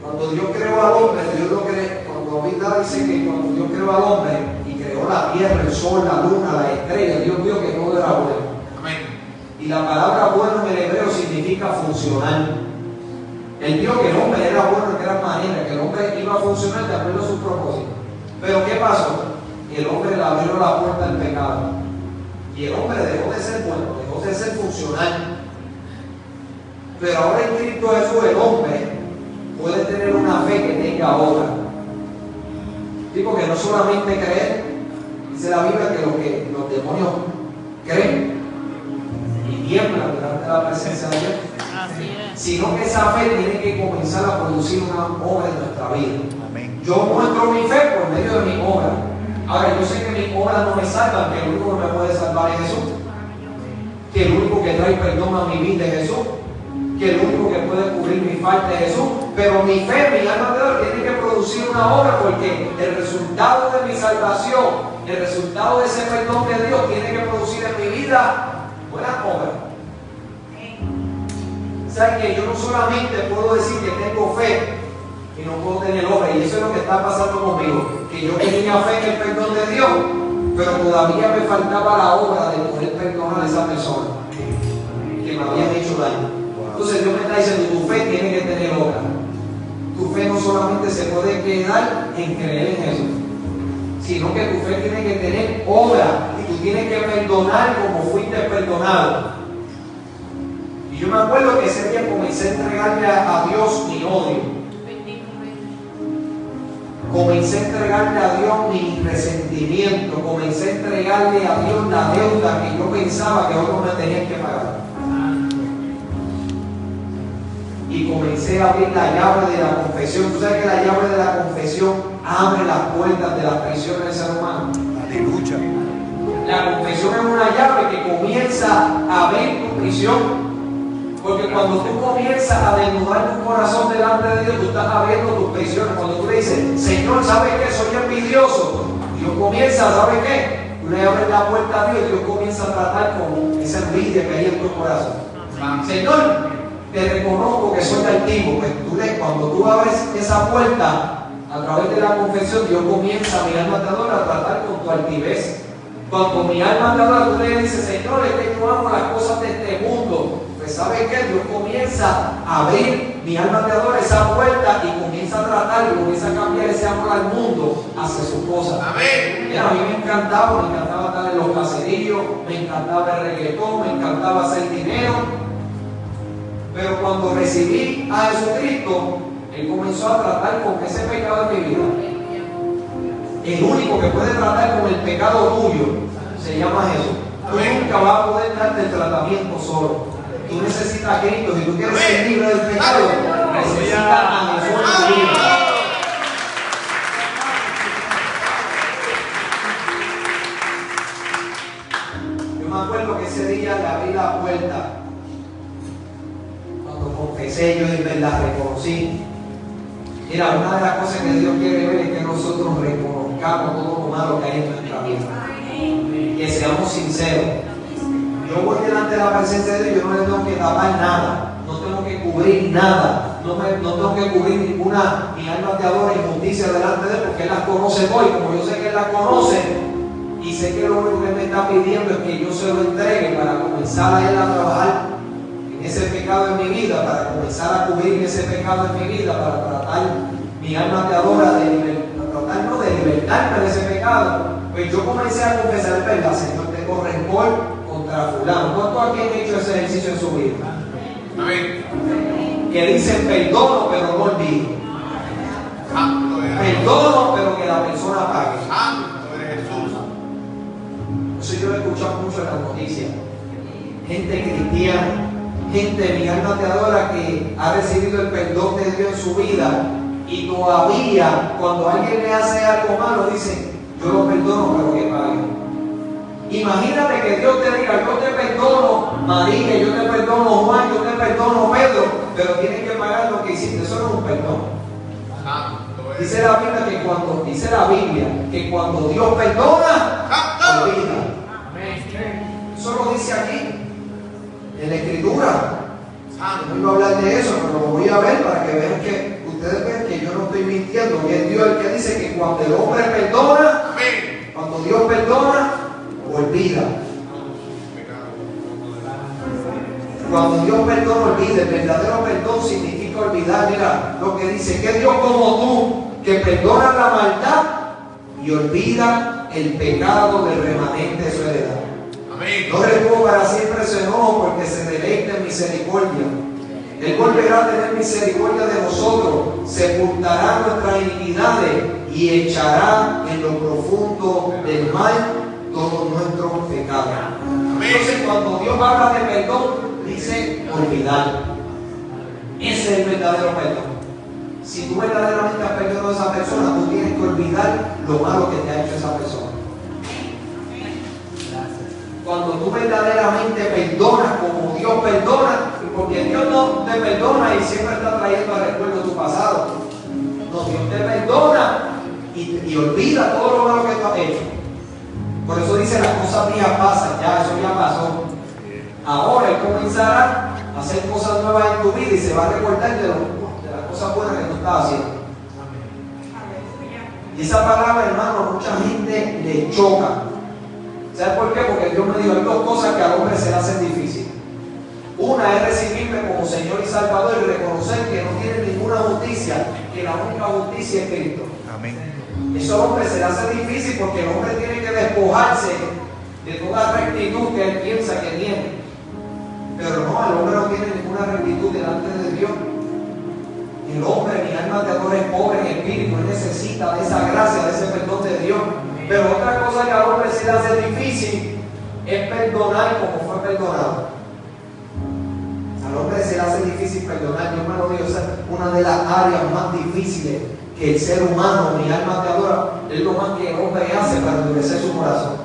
Cuando Dios creó al hombre, Dios lo creó. Cuando Biblia dice que cuando Dios creó al hombre y creó la tierra, el sol, la luna, la estrella, Dios vio que todo era bueno. Y la palabra bueno en el hebreo significa funcional. Él vio que el hombre era bueno de gran manera, que el hombre iba a funcionar de acuerdo a sus propósitos. Pero ¿qué pasó? El hombre le abrió la puerta al pecado. Y el hombre dejó de ser bueno, dejó de ser funcional. Pero ahora en Cristo Jesús el hombre puede tener una fe que tenga obra. Tipo que no solamente creer, dice la Biblia que los demonios creen y tiemblan delante de la presencia de Dios. Así es. Sino que esa fe tiene que comenzar a producir una obra en nuestra vida. Amén. Yo muestro mi fe por medio de mi obra. Ahora, yo sé que mis obras no me salvan, que el único que me puede salvar es Jesús. Que el único que trae perdón a mi vida es Jesús. Que el único que puede cubrir mi falta es Jesús. Pero mi fe, mi alma de Dios, tiene que producir una obra, porque el resultado de mi salvación, el resultado de ese perdón de Dios, tiene que producir en mi vida buenas obras. O sea que yo no solamente puedo decir que tengo fe y no puedo tener obra, y eso es lo que está pasando conmigo, que yo tenía fe en el perdón de Dios, pero todavía me faltaba la obra de poder perdonar a esa persona que me habían hecho daño. Entonces Dios me está diciendo, tu fe tiene que tener obra. Tu fe no solamente se puede quedar en creer en Jesús, sino que tu fe tiene que tener obra, y tú tienes que perdonar como fuiste perdonado. Y yo me acuerdo que ese día comencé a entregarle a Dios mi odio. Comencé a entregarle a Dios mi resentimiento. Comencé a entregarle a Dios la deuda que yo pensaba que otros me tenían que pagar. Y comencé a abrir la llave de la confesión. Tú sabes que la llave de la confesión abre las puertas de las prisiones del ser humano. Aleluya. La confesión es una llave que comienza a abrir tu prisión. Porque cuando tú comienzas a desnudar tu corazón delante de Dios, tú estás abriendo tus prisiones. Cuando tú le dices, Señor, ¿sabes qué? Soy envidioso. Dios comienza, ¿sabes qué? Tú le abres la puerta a Dios y Dios comienza a tratar con esa envidia que hay en tu corazón. Señor, te reconozco que soy altivo. Pues cuando tú abres esa puerta a través de la confesión, Dios comienza, mi alma te adora, a tratar con tu altivez. Cuando mi alma te adora, tú le dices, Señor, es que yo amo las cosas de este mundo. Pues ¿sabes qué? Dios comienza a abrir, mi alma te adora, esa puerta, y comienza a tratar y comienza a cambiar ese amor al mundo hacia sus cosas. Amén. Mira, a mí me encantaba estar en los caseríos, me encantaba el reggaetón, me encantaba hacer dinero. Pero cuando recibí a Jesucristo, Él comenzó a tratar con ese pecado en mi vida. El único que puede tratar con el pecado tuyo se llama Jesús. Tú nunca vas a poder darte el tratamiento solo. Tú necesitas a Cristo. Si tú quieres ser libre del pecado, necesitas a Jesús en tu vida. Yo me acuerdo que ese día le abrí la puerta. Cuando confesé, yo en verdad reconocí. Mira, una de las cosas que Dios quiere ver es que nosotros reconozcamos todo lo malo que hay en nuestra vida. Que seamos sinceros. Yo voy delante de la presencia de Dios, yo no le tengo que tapar nada, no tengo que cubrir nada, no tengo que cubrir ninguna, mi alma te adora, injusticia delante de Él, porque Él las conoce hoy, como yo sé que Él las conoce, Y sé que lo único que me está pidiendo es que yo se lo entregue para comenzar a él a trabajar en ese pecado en mi vida, para comenzar a cubrir ese pecado en mi vida, para tratar mi alma te adora de libertarme de ese pecado. Pues yo comencé a confesar, verdad, Señor, tengo rencor contra fulano. ¿Cuántos aquí han hecho ese ejercicio en su vida? Amén. Que dicen perdono pero no olvido. Santo eres Dios. Perdono pero que la persona pague. Santo eres Jesús. Eso yo lo he escuchado mucho en las noticias. Gente cristiana, gente, mi alma te adora, que ha recibido el perdón de Dios en su vida y todavía cuando alguien le hace algo malo dice, yo lo perdono pero que pague. Imagínate que Dios te diga, yo te perdono María, yo te perdono Juan, yo te perdono Pedro, pero tienes que pagar lo que hiciste. Eso no es un perdón. Santo eres Dice la Biblia que cuando Dios perdona, Santo. olvida. Eso lo dice aquí, en la Escritura. Santo. No iba a hablar de eso, pero lo voy a ver para que vean que ustedes ven que yo no estoy mintiendo. Que es Dios el que dice que cuando el hombre perdona, Amén. cuando Dios perdona, olvida. Cuando Dios perdona, olvida. El verdadero perdón significa olvidar. Mira lo que dice, que Dios como tú, que perdona la maldad y olvida el pecado del remanente de su heredad. Amén. No retuvo para siempre su enojo, porque se deleita en misericordia. Él volverá a tener misericordia de nosotros, sepultará nuestras iniquidades y echará en lo profundo del mar todos nuestros pecados. Entonces, cuando Dios habla de perdón, dice olvidar. Ese es el verdadero perdón. Si tú verdaderamente has perdonado a esa persona, tú tienes que olvidar lo malo que te ha hecho esa persona. Cuando tú verdaderamente perdonas como Dios perdona, porque Dios no te perdona y siempre está trayendo al recuerdo tu pasado. No, Dios te perdona y olvida todo lo malo que tú has hecho. Por eso dice, las cosas viejas pasan, ya, eso ya pasó. Ahora Él comenzará a hacer cosas nuevas en tu vida y se va a recordar de las cosas buenas que tú estás haciendo. Y esa palabra, hermano, mucha gente le choca. ¿Sabes por qué? Porque Dios me dijo, hay dos cosas que al hombre se le hacen difícil. Una es recibirme como Señor y Salvador y reconocer que no tiene ninguna justicia, que la única justicia es Cristo. Amén. Eso al hombre se le hace difícil porque el hombre tiene que despojarse de toda rectitud que él piensa que tiene. Pero no, el hombre no tiene ninguna rectitud delante de Dios. El hombre, mi alma te adora, es pobre en espíritu, él necesita de esa gracia, de ese perdón de Dios. Pero otra cosa que al hombre se le hace difícil es perdonar como fue perdonado. Al hombre se le hace difícil perdonar. Dios me lo dijo, esa es una de las áreas más difíciles que el ser humano, mi alma te adora, es lo más que el hombre hace para endurecer su corazón.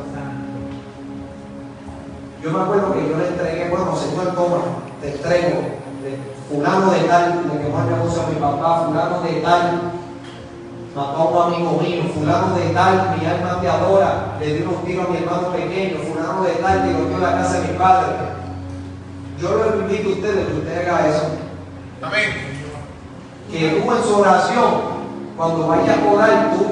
Yo me acuerdo que yo le entregué, bueno, Señor, toma, te entrego, fulano de tal, le quemó el negocio a mi papá, fulano de tal, mató a un amigo mío, fulano de tal, mi alma te adora, le dio unos tiros a mi hermano pequeño, fulano de tal, tiroteó la casa de mi padre. Yo lo invito a ustedes que usted haga eso. Amén. Que tú en su oración, cuando vayas a orar, tú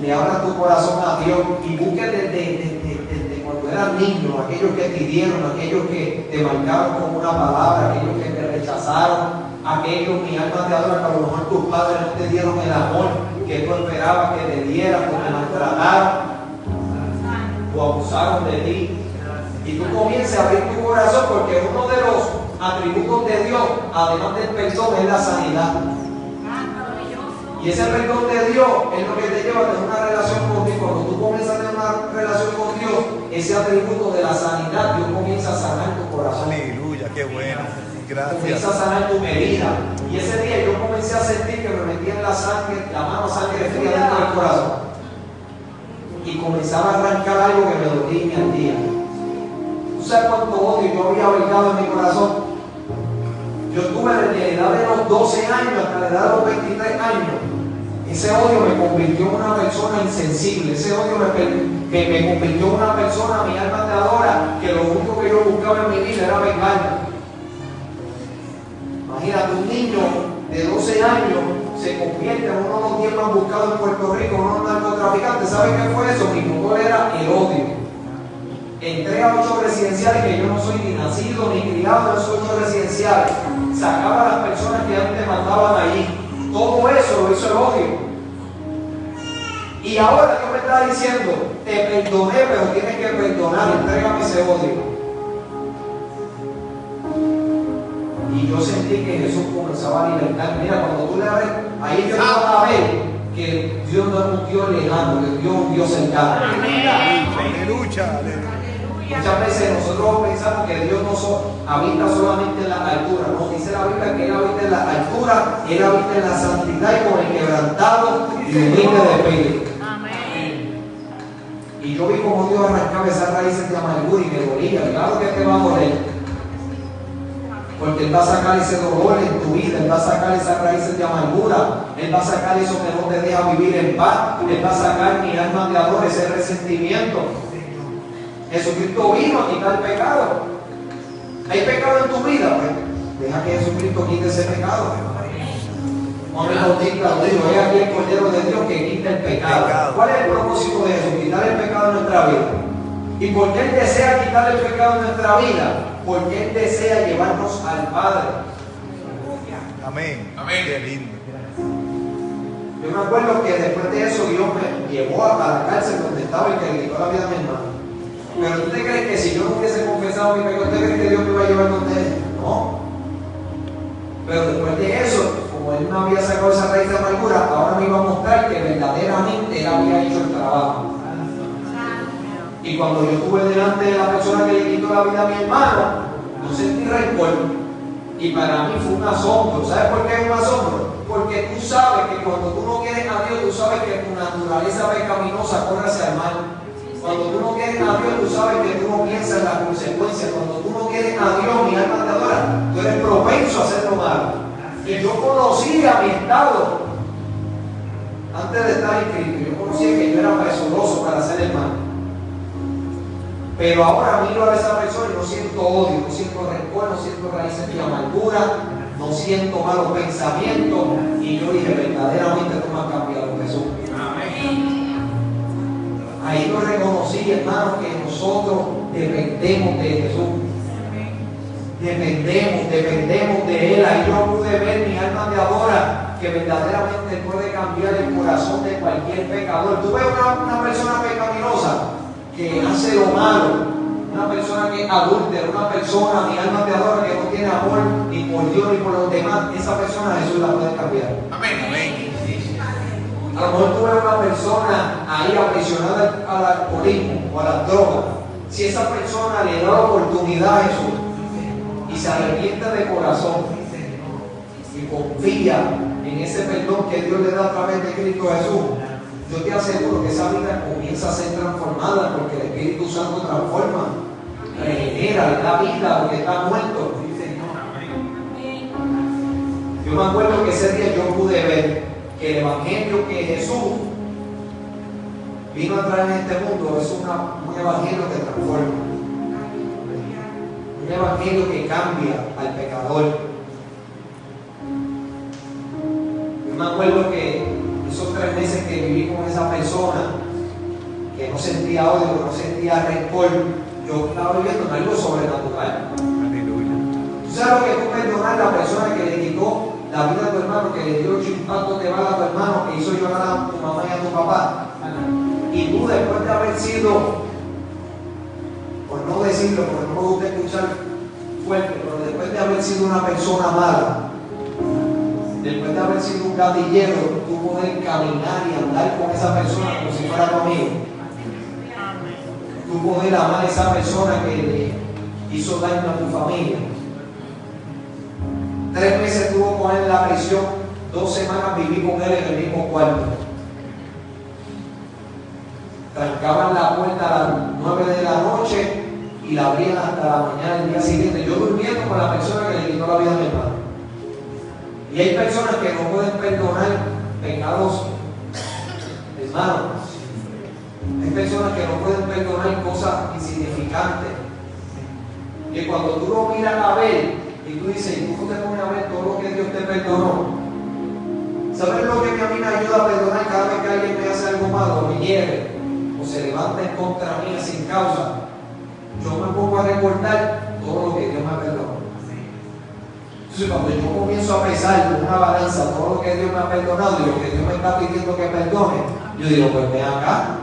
le abras tu corazón a Dios y busques desde cuando eras niño, aquellos que te hirieron, aquellos que te marcaron con una palabra, aquellos que te rechazaron, aquellos, mi alma te adora, que a lo mejor tus padres no te dieron el amor que tú esperabas que te dieran, porque te maltrataron o abusaron de ti. Y tú comiences a abrir tu corazón, porque uno de los atributos de Dios, además del perdón, es la sanidad. Y ese perdón de Dios es lo que te lleva a tener una relación con Dios. Cuando tú comienzas a tener una relación con Dios, ese atributo de la sanidad, Dios comienza a sanar tu corazón. Aleluya, qué bueno. Comienza Gracias. a sanar tu herida. Y ese día yo comencé a sentir que me metía en la sangre, la mano sangre fría dentro del corazón. Y comenzaba a arrancar algo que me dolía y me ardía. ¿Tú sabes cuánto odio yo había albergado en mi corazón? Yo tuve desde la edad de los 12 años hasta la edad de los 23 años. Ese odio me convirtió en una persona insensible. Ese odio me convirtió en una persona, mi alma te adora, que lo único que yo buscaba en mi vida era vengarme. Imagínate, un niño de 12 años se convierte en uno de los 10 más buscados en Puerto Rico, uno de los narcotraficante. ¿Saben qué fue eso? Mi motor era el odio. Entré a 8 residenciales que yo no soy ni nacido ni criado en esos 8 residenciales. Sacaba a las personas que antes mandaban allí. Todo eso lo hizo el odio. Y ahora Dios me está diciendo, te perdoné, pero tienes que perdonar, entrégame ese odio. Y yo sentí que Jesús comenzaba a libertar. Mira, cuando tú le abres, ahí yo vas a ver que Dios no es un Dios lejano, que Dios es un Dios cercano. Aleluya, aleluya. Muchas veces nosotros pensamos que Dios no habita solamente en la altura. No, dice la Biblia que Él habita en la altura, Él habita en la santidad y con el quebrantado y humilde de espíritu. Y yo vi como Dios arrancaba esas raíces de amargura y me dolía. Claro que te va a doler. Porque Él va a sacar ese dolor en tu vida, Él va a sacar esas raíces de amargura, Él va a sacar eso que no te deja vivir en paz, Él va a sacar mi alma de amor, ese resentimiento. Jesucristo vino a quitar el pecado. ¿Hay pecado en tu vida? Pues deja que Jesucristo quite ese pecado. Juan el Bautista lo dijo, es aquí el Cordero de Dios que quita el pecado. ¿Cuál es el propósito de Jesús? Quitar el pecado en nuestra vida. ¿Y por qué Él desea quitar el pecado en nuestra vida? Porque Él desea llevarnos al Padre. Amén. Amén. Qué lindo. Yo me acuerdo que después de eso Dios me llevó a la cárcel donde estaba y que le quitó la vida a mi hermano. Pero ¿tú te crees que si yo no hubiese confesado mi pecado, ¿usted cree que Dios me iba a llevar donde Él? No. Pero después de eso, como Él no había sacado esa raíz de amargura, ahora me iba a mostrar que verdaderamente Él había hecho el trabajo. Y cuando yo estuve delante de la persona que le quitó la vida a mi hermano, no sentí rencor. Y para mí fue un asombro. ¿Sabes por qué es un asombro? Porque tú sabes que cuando tú no quieres a Dios, tú sabes que tu naturaleza pecaminosa corre hacia el mal. Cuando tú no quieres a Dios, tú sabes que tú no piensas en las consecuencias. Cuando tú no quieres a Dios, mi alma te adora, tú eres propenso a hacer lo malo. Y yo conocía mi estado antes de estar inscrito. Yo conocía que yo era presuroso para hacer el mal. Pero ahora miro a esa persona y no siento odio, no siento rencor, no siento raíces de amargura, no siento malos pensamientos. Y yo dije, verdaderamente tú me has cambiado, Jesús. Ahí yo reconocí, hermano, que nosotros dependemos de Jesús. Dependemos de Él. Ahí yo pude ver, mi alma te adora, que verdaderamente puede cambiar el corazón de cualquier pecador. Tú ves una persona pecaminosa que hace lo malo, una persona que es adúltera, una persona, mi alma te adora, que no tiene amor ni por Dios ni por los demás, esa persona Jesús la puede cambiar. Amén. Amén. A lo mejor tú ves una persona ahí aprisionada al alcoholismo o a las drogas. Si esa persona le da la oportunidad a Jesús y se arrepiente de corazón y confía en ese perdón que Dios le da a través de Cristo Jesús, yo te aseguro que esa vida comienza a ser transformada, porque el Espíritu Santo transforma, regenera, le da vida a lo que está muerto. Yo me acuerdo que ese día yo pude ver que el Evangelio que Jesús vino a traer en este mundo es un Evangelio que transforma, un Evangelio que cambia al pecador. Yo me acuerdo que esos 3 meses que viví con esa persona, que no sentía odio, que no sentía rencor, yo estaba viviendo en algo sobrenatural. Aleluya. ¿Tú sabes lo que es perdonar a la persona que le quitó la vida a tu hermano, que le dio 8 impactos de bala a tu hermano, que hizo llorar a tu mamá y a tu papá? Y tú, después de haber sido, por no decirlo, porque no me gusta escuchar fuerte, pero después de haber sido una persona mala, después de haber sido un gatillero, tú poder caminar y andar con esa persona como si fuera tu amigo. Tú poder amar a esa persona que le hizo daño a tu familia. 3 meses estuvo con él en la prisión, 2 semanas viví con él en el mismo cuarto. Trancaban la puerta a las 9 de la noche y la abrían hasta la mañana del día siguiente. Yo durmiendo con la persona que le quitó la vida a mi hermano. Y hay personas que no pueden perdonar pecados, hermanos. Hay personas que no pueden perdonar cosas insignificantes. Que cuando tú lo miras a ver y tú dices, y tú te pones a ver todo lo que Dios te perdonó. ¿Sabes lo que a mí me ayuda a perdonar cada vez que alguien me hace algo malo? hiere o se levanta en contra mía sin causa, yo me pongo a recordar todo lo que Dios me ha perdonado. Entonces, cuando yo comienzo a pesar con una balanza todo lo que Dios me ha perdonado y lo que Dios me está pidiendo que perdone, yo digo, pues ven acá.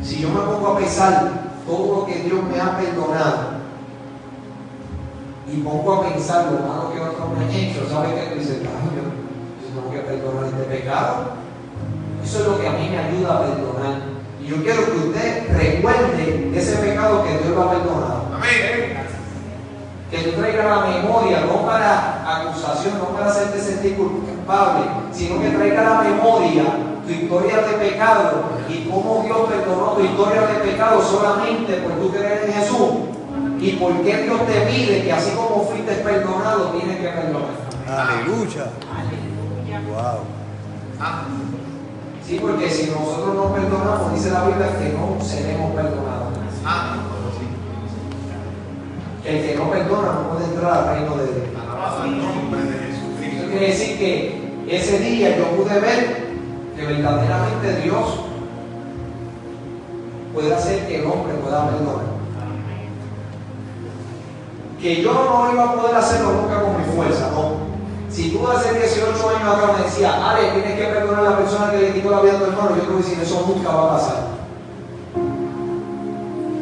Si yo me pongo a pesar todo lo que Dios me ha perdonado y pongo a pensar lo malo que otros me han hecho, ¿sabes qué? Tú dices, ay, yo tengo que perdonar este pecado. Eso es lo que a mí me ayuda a perdonar. Y yo quiero que usted recuerde ese pecado que Dios lo ha perdonado. Amén. Que tú traigas la memoria, no para acusación, no para hacerte sentir culpable, sino que traiga la memoria tu historia de pecado y cómo Dios perdonó tu historia de pecado solamente por tu creer en Jesús. Y por qué Dios te pide que así como fuiste perdonado, tienes que perdonar. Aleluya. Wow. Sí, porque si nosotros no perdonamos, dice la Biblia que no seremos perdonados. El que no perdona no puede entrar al reino de Dios. Alabado el nombre de Eso Jesucristo. quiere decir que ese día yo pude ver que verdaderamente Dios puede hacer que el hombre pueda perdonar. Que yo no iba a poder hacerlo nunca con mi fuerza, no. Si tú hace 18 años atrás me decías, Ale, tienes que perdonar a la persona que le quitó la vida a tu hermano, yo te voy a decir, eso nunca va a pasar.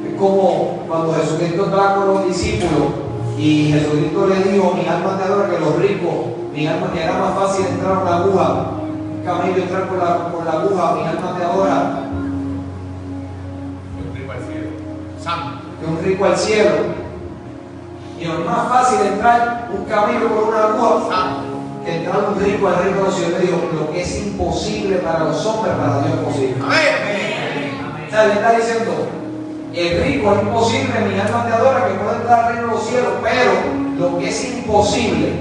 Es como cuando Jesucristo estaba con los discípulos y Jesucristo le dijo, mi alma te adora, que los ricos, mi alma, que era más fácil entrar con la aguja, un camello entrar con la aguja, mi alma te adora, Un rico al cielo. Santo. que un rico al cielo. Y es más fácil entrar un camello por una aguja que entrar un rico al reino de los cielos. Le digo, lo que es imposible para los hombres, para Dios es posible. Amén. O sea, le está diciendo, el rico es imposible, mi alma te adora, que puede entrar al reino de los cielos, pero lo que es imposible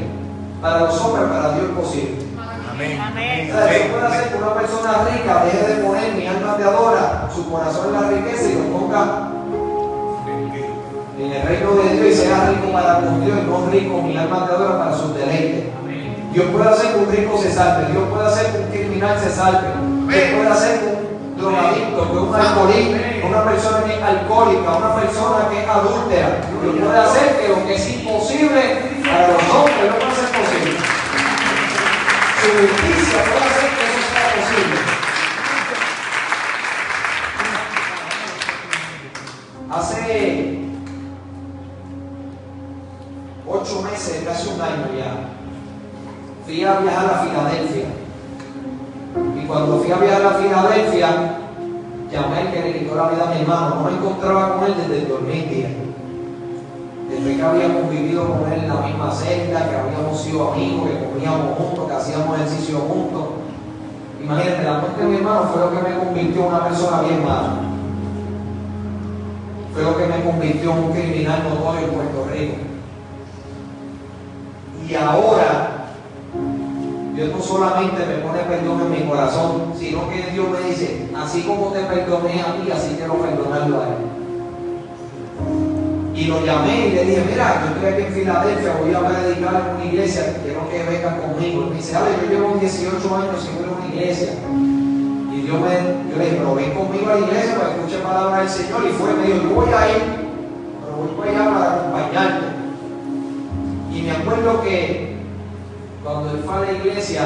para los hombres, para Dios es posible. Amén. O sea, eso puede hacer que una persona rica deje de poner mi alma te adora, su corazón en la riqueza y lo ponga en el reino de Dios y sea rico para con Dios y no rico, mi alma te adora, para sus deleites. Dios puede hacer que un rico se salve, Dios puede hacer que un criminal se salve, Dios puede hacer que un drogadicto, que un alcohólico, una persona que es alcohólica, una persona que es adúltera, Dios puede hacer que lo que es imposible para los hombres no puede ser posible. Su justicia puede hacer que eso sea posible. Hace 8 meses, casi un año ya, fui a viajar a Filadelfia. Y cuando fui a viajar a Filadelfia, llamé al que le quitó la vida a mi hermano. No me encontraba con él desde el 2010. Desde que habíamos vivido con él en la misma celda, que habíamos sido amigos, que comíamos juntos, que hacíamos ejercicio juntos. Imagínate, la muerte de mi hermano fue lo que me convirtió en una persona bien mala. Fue lo que me convirtió en un criminal notorio en Puerto Rico. Y ahora, Dios no solamente me pone perdón en mi corazón, sino que Dios me dice, así como te perdoné a ti, así quiero perdonarlo a él. Y lo llamé y le dije, mira, yo estoy aquí en Filadelfia, voy a predicar en una iglesia, quiero que vengan conmigo. Y me dice, Ale, yo llevo 18 años sin ir a una iglesia. Y yo le dije, pero ven conmigo a la iglesia para que escuche palabra del Señor. Y fue, me dijo, yo voy a ir, pero voy para allá para acompañarte. Y me acuerdo que cuando él fue a la iglesia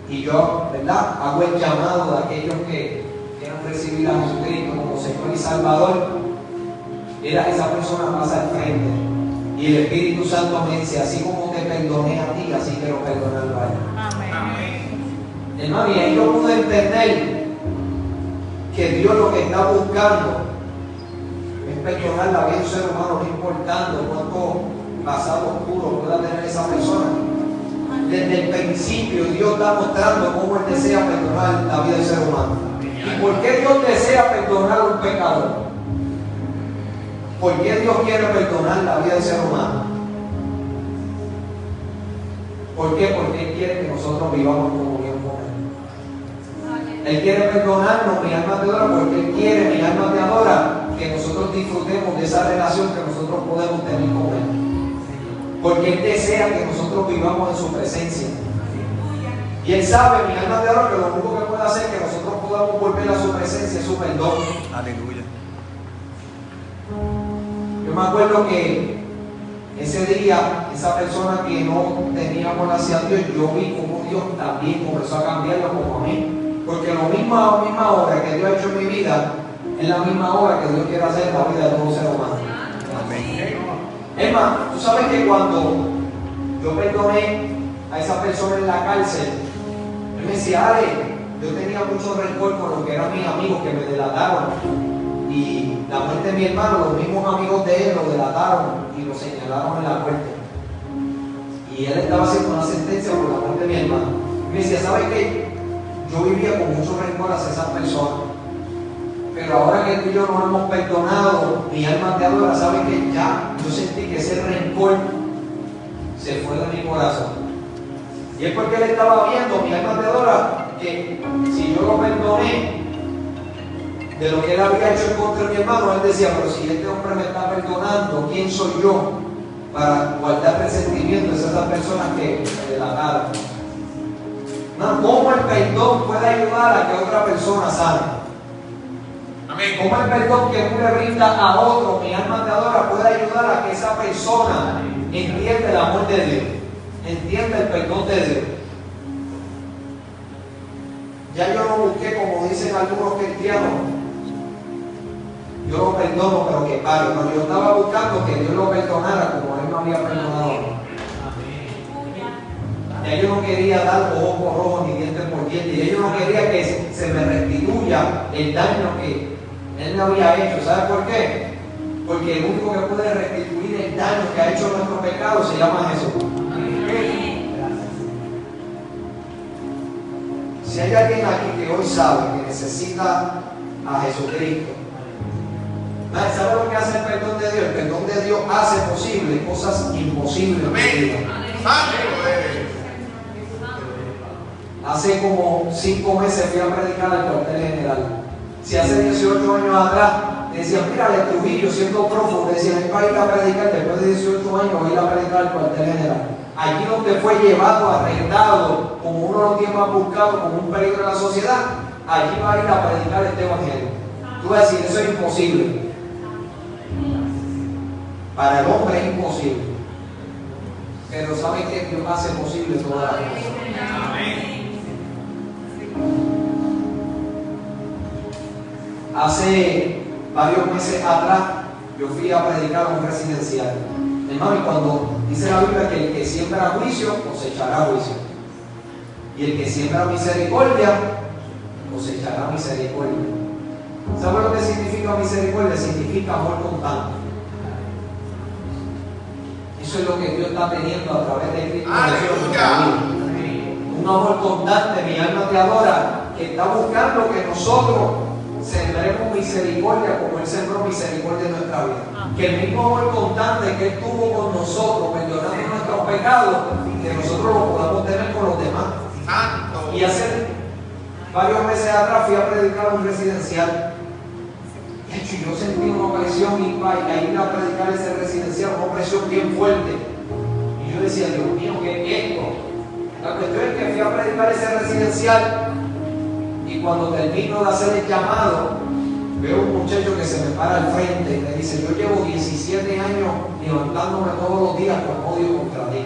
y yo, ¿verdad?, hago el llamado de aquellos que quieran recibir a Jesucristo como Señor y Salvador, era esa persona pasa al frente y el Espíritu Santo me dice, así como te perdoné a ti, así quiero perdonarlo a él. Amén. Hermano, y ahí yo pude entender que Dios lo que está buscando es perdonar la vida de un ser humano, no importando cuánto pasado oscuro pueda tener esa persona. Desde el principio Dios está mostrando cómo Él desea perdonar la vida del ser humano. ¿Y por qué Dios desea perdonar a un pecador? ¿Por qué Dios quiere perdonar la vida del ser humano? ¿Por qué? Porque Él quiere que nosotros vivamos en comunión con Él. Él quiere perdonarnos, mi alma te adora, porque Él quiere, mi alma te adora, que nosotros disfrutemos de esa relación que nosotros podemos tener con Él. Porque Él desea que nosotros vivamos en su presencia. Y Él sabe, mi alma de oro, que lo único que puede hacer que nosotros podamos volver a su presencia es su perdón. Aleluya. Yo me acuerdo que ese día, esa persona que no tenía amor hacia Dios, yo vi como Dios también comenzó a cambiarlo como a mí. Porque la misma obra que Dios ha hecho en mi vida es la misma obra que Dios quiere hacer en la vida de todo ser humano. Amén. Es más, tú sabes que cuando yo perdoné a esa persona en la cárcel, él me decía, Ale, yo tenía mucho rencor con los que eran mis amigos que me delataron. Y la muerte de mi hermano, los mismos amigos de él lo delataron y lo señalaron en la muerte. Y él estaba haciendo una sentencia por la muerte de mi hermano. Y me decía, ¿sabes qué? Yo vivía con mucho rencor hacia esas personas. Pero ahora que tú y yo nos hemos perdonado, mi alma te adora, ¿sabes qué? Ya yo sentí que ese rencor se fue de mi corazón. Y es porque él estaba viendo, mi alma te adora, que si yo lo perdoné de lo que él había hecho en contra de mi hermano, él decía, pero si este hombre me está perdonando, ¿quién soy yo para guardar resentimientos de esas personas que me delataron? No, ¿cómo el perdón puede ayudar a que otra persona sane? Amén. ¿Cómo el perdón que tú le brindas a otro, mi alma te adora, puede ayudar a que esa persona entienda el amor de Dios, entienda el perdón de Dios? Ya yo no busqué, como dicen algunos cristianos, yo lo perdono, pero que pague. No, yo estaba buscando que Dios lo perdonara como Él me había perdonado a mí. Ya yo no quería dar ojo por ojo ni diente por diente. Ya yo no quería que se me restituya el daño que Él me había hecho. ¿Sabes por qué? Porque el único que puede restituir el daño que ha hecho nuestro pecado se llama Jesús. Si hay alguien aquí que hoy sabe que necesita a Jesucristo, ¿sabe lo que hace el perdón de Dios? El perdón de Dios hace posible cosas imposibles en tu vida. Santo eres. Hace como 5 meses fui a predicar al cuartel general. Si hace 18 años atrás decían, mira, el Trujillo siendo prófugo, decían, él va a ir a predicar, después de 18 años va a ir a predicar al cuartel general. Allí donde fue llevado, arrendado, como uno de los tiempos más buscados, como un peligro de la sociedad, allí va a ir a predicar este evangelio. Tú vas a decir, eso es imposible. Para el hombre es imposible. Pero ¿saben que Dios hace posible todas las cosas? Amén. Hace varios meses atrás yo fui a predicar a un residencial. Hermano, y cuando dice la Biblia que el que siembra juicio cosechará juicio, y el que siembra misericordia cosechará misericordia. ¿Sabe lo que significa misericordia? Significa amor constante. Eso es lo que Dios está teniendo a través de Cristo. ¡Aleluya! Un amor constante, mi alma te adora, que está buscando que nosotros sembremos misericordia como Él sembró misericordia en nuestra vida. Que el mismo amor constante que Él tuvo con nosotros, perdonando nuestros pecados, que nosotros lo podamos tener con los demás. Santo. Y hace varios meses atrás fui a predicar a un residencial. De hecho, yo sentí una presión y a ir a predicar ese residencial, una presión bien fuerte. Y yo decía, Dios mío, ¿qué es esto? La cuestión es que fui a predicar ese residencial y cuando termino de hacer el llamado, veo un muchacho que se me para al frente y me dice, yo llevo 17 años levantándome todos los días por odio contra ti.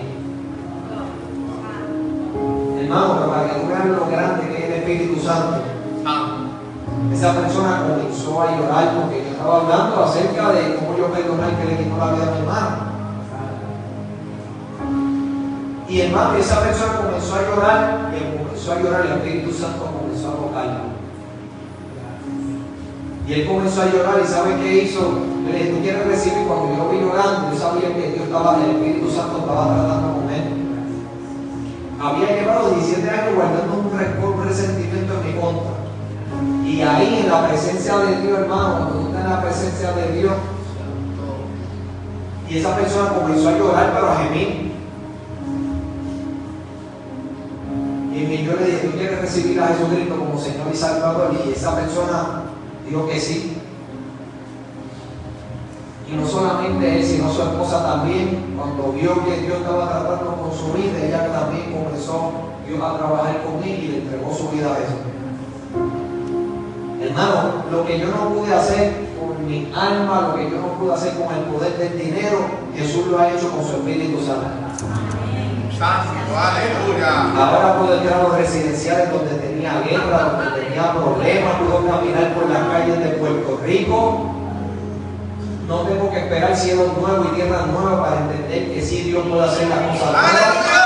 Hermano, pero para que tú veas lo grande que es el Espíritu Santo, esa persona comenzó a llorar porque yo estaba hablando acerca de cómo yo perdoné que le quitó la vida a mi hermano. Y hermano, esa persona comenzó a llorar, y comenzó a llorar, el Espíritu Santo comenzó a tocarlo. Y él comenzó a llorar, y ¿sabe qué hizo? Yo le dije, ¿tú quieres recibir? Cuando yo lo vi llorando, yo sabía que Dios estaba, el Espíritu Santo estaba tratando con él. Había llevado 17 años guardando un rencor, un resentimiento en mi contra. Y ahí en la presencia de Dios, hermano, cuando tú estás en la presencia de Dios, y esa persona comenzó a llorar, pero a gemir. Y yo le dije, ¿tú quieres recibir a Jesucristo como Señor y Salvador? Y esa persona dijo que sí. Y no solamente él, sino su esposa también, cuando vio que Dios estaba tratando con su vida, ella también comenzó Dios a trabajar con él y le entregó su vida a Jesús. Hermano, lo que yo no pude hacer con mi alma, lo que yo no pude hacer con el poder del dinero, Jesús lo ha hecho con su Espíritu Santo. Santo, aleluya. Ahora puedo entrar a los residenciales donde tenía guerra, donde tenía problemas, puedo caminar por las calles de Puerto Rico. No tengo que esperar cielos nuevos y tierras nuevas para entender que sí, Dios puede hacer las cosas nuevas. Aleluya.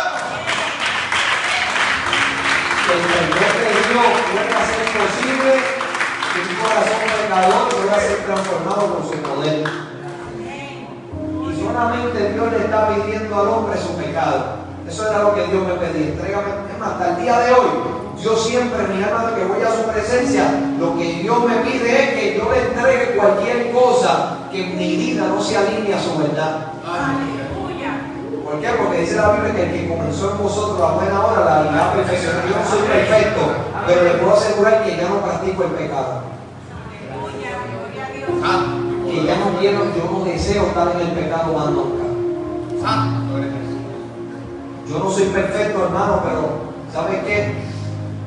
Que el perdón de Dios puede hacer posible que mi corazón pecador pueda ser transformado por su poder. Y solamente Dios le está pidiendo al hombre su pecado. Eso era lo que Dios me pedía. Entrégame. Es más, hasta el día de hoy, yo siempre, mi alma, que voy a su presencia, lo que Dios me pide es que yo le entregue cualquier cosa que en mi vida no se alinee a su verdad. Aleluya. ¿Por qué? Porque dice la Biblia que el que comenzó en vosotros la buena obra la irá a perfeccionar. Yo no soy perfecto, pero le puedo asegurar que ya no practico el pecado. Aleluya. Gloria a Dios. Santo, Que ya no quiero, yo no deseo estar en el pecado más nunca. santo eres. Yo no soy perfecto, hermano, pero ¿sabes qué?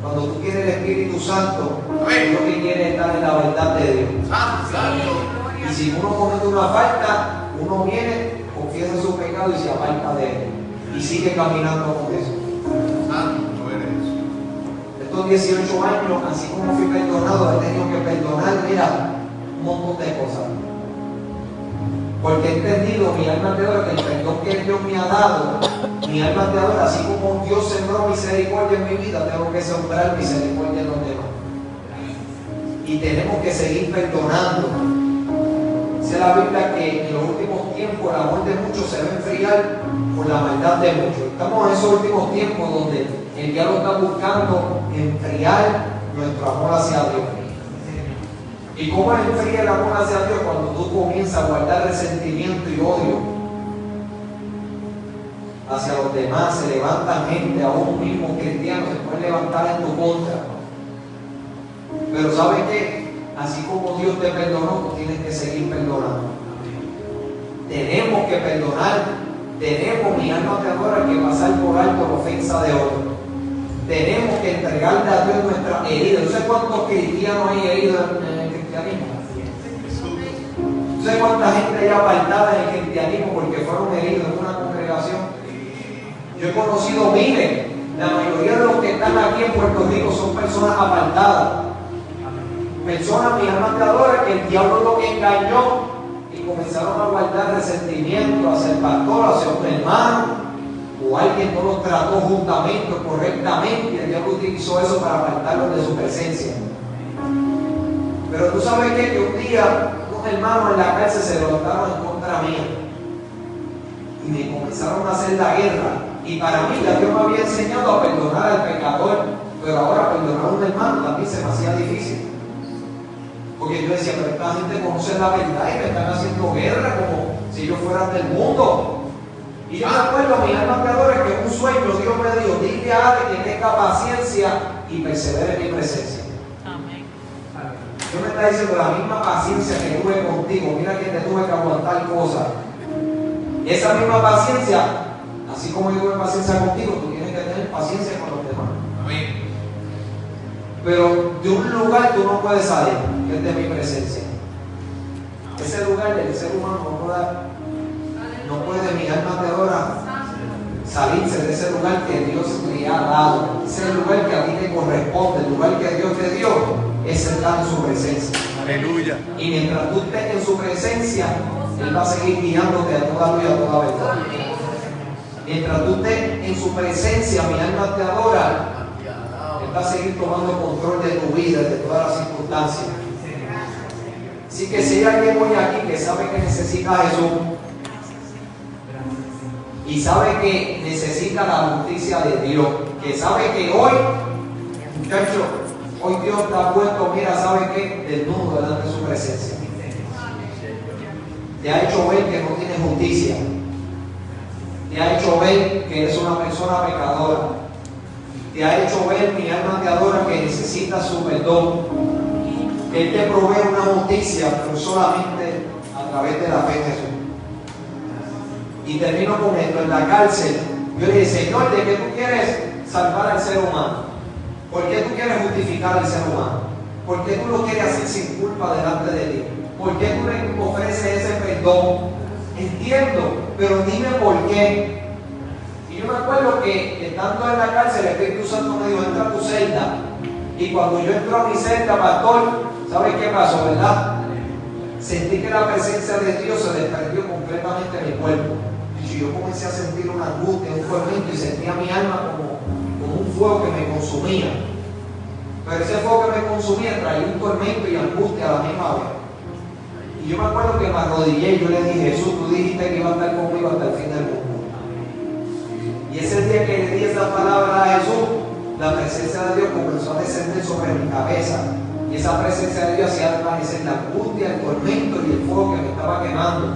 Cuando tú quieres el Espíritu Santo, Amén. lo que quieres es estar en la verdad de Dios. Santo. Y si uno comete una falta, uno viene, confiesa su pecado y se aparta de él. Y sigue caminando con eso. Santo eres. Estos 18 años, así como fui perdonado, he tenido que perdonar, mira, un montón de cosas. Porque he entendido, mi alma te adora, que el perdón que Dios me ha dado, mi alma te adora, así como Dios sembró misericordia en mi vida, tengo que sembrar misericordia en los demás. Y tenemos que seguir perdonando. Dice la Biblia que en los últimos tiempos el amor de muchos se va a enfriar por la maldad de muchos. Estamos en esos últimos tiempos donde el diablo está buscando enfriar nuestro amor hacia Dios. ¿Y cómo es enfriar el amor hacia Dios? Cuando tú comienzas a guardar resentimiento y odio hacia los demás, se levantan gente, a un mismo cristiano se puede levantar en tu contra. Pero ¿sabes qué? Así como Dios te perdonó, tú tienes que seguir perdonando. Tenemos que perdonar. Tenemos, mi alma te adora, que pasar por alto la ofensa de otro. Tenemos que entregarle a Dios nuestra herida. No sé cuántos cristianos hay heridos en el cristianismo. No sé cuánta gente hay apartada en el cristianismo porque fueron heridos en una congregación. Yo he conocido miles. La mayoría de los que están aquí en Puerto Rico son personas apartadas. Personas, mi alma te adora, que el diablo lo engañó y comenzaron a guardar resentimiento hacia el pastor, hacia un hermano, o alguien no los trató justamente o correctamente, y el diablo utilizó eso para apartarlos de su presencia. Pero tú sabes qué? Que un día unos hermanos en la cárcel se levantaron en contra mía y me comenzaron a hacer la guerra. Y para mí, ya Dios me había enseñado a perdonar al pecador, pero ahora perdonar a un hermano también se me hacía difícil. Porque yo decía, pero esta gente conoce la verdad y me están haciendo guerra como si yo fuera del mundo. Y yo me acuerdo, mi alma te adora, que en un sueño Dios me dijo, dile a Ale que tenga paciencia y persevere en mi presencia. Amén. Dios me está diciendo la misma paciencia que tuve contigo, mira que te tuve que aguantar cosas. Y esa misma paciencia, así como yo tuve paciencia contigo, tú tienes que tener paciencia con los demás. Amén. Pero de un lugar tú no puedes salir, que es de mi presencia. Ese lugar del ser humano no puede, mi alma te adora, salirse de ese lugar que Dios le ha dado. Ese lugar que a ti te corresponde, el lugar que Dios te dio, es estar en su presencia. Aleluya. Y mientras tú estés en su presencia, Él va a seguir guiándote a toda luz y a toda verdad. Mientras tú estés en su presencia, mi alma te adora, Él va a seguir tomando control de tu vida, de todas las circunstancias. Así que si hay alguien hoy aquí que sabe que necesita a Jesús y sabe que necesita la justicia de Dios, que sabe que hoy, muchachos, hoy Dios está puesto, mira, ¿sabe qué? Desnudo delante de su presencia. Te ha hecho ver que no tienes justicia. Te ha hecho ver que eres una persona pecadora. Te ha hecho ver, mi alma te adora, que necesitas su perdón. Él te provee una justicia, pero solamente a través de la fe en Jesús. Y termino con esto. En la cárcel, yo le dije, Señor, ¿de qué tú quieres salvar al ser humano? ¿Por qué tú quieres justificar al ser humano? ¿Por qué tú lo quieres hacer sin culpa delante de Dios? ¿Por qué tú le ofreces ese perdón? Entiendo, pero dime por qué. Y yo me acuerdo que estando en la cárcel, el Espíritu Santo me dijo, entra a tu celda. Y cuando yo entro a mi celda, pastor, ¿sabes qué pasó, verdad? Sentí que la presencia de Dios se desprendió completamente de mi cuerpo. Y yo comencé a sentir una angustia, un tormento, y sentía mi alma como un fuego que me consumía. Pero ese fuego que me consumía traía un tormento y angustia a la misma vez. Y yo me acuerdo que me arrodillé y yo le dije, Jesús, tú dijiste que iba a estar conmigo hasta el fin del mundo. Y ese día que le di esa palabra a Jesús, la presencia de Dios comenzó a descender sobre mi cabeza. Y esa presencia de Dios hacía desvanecer la angustia, el tormento y el fuego que me estaba quemando.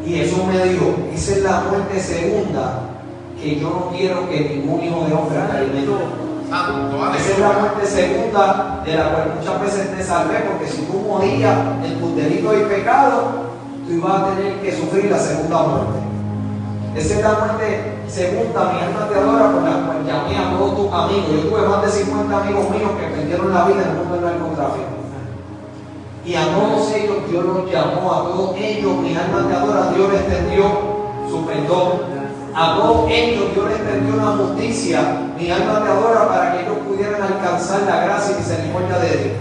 Y Jesús me dijo, esa es la muerte segunda que yo no quiero que ningún hijo de hombre experimente. Esa es la muerte segunda de la cual muchas veces te salvé, porque si tú morías en tus delitos y pecados, tú ibas a tener que sufrir la segunda muerte. Esa es la muerte segunda, mi alma te adora, por la cual llamé a todos tus amigos. Yo tuve más de 50 amigos míos que perdieron la vida en el mundo del narcotráfico. Y a todos ellos Dios los llamó, a todos ellos mi alma te adora, Dios les tendió su perdón. A todos ellos Dios les tendió una justicia, mi alma te adora, para que ellos pudieran alcanzar la gracia y misericordia de Dios.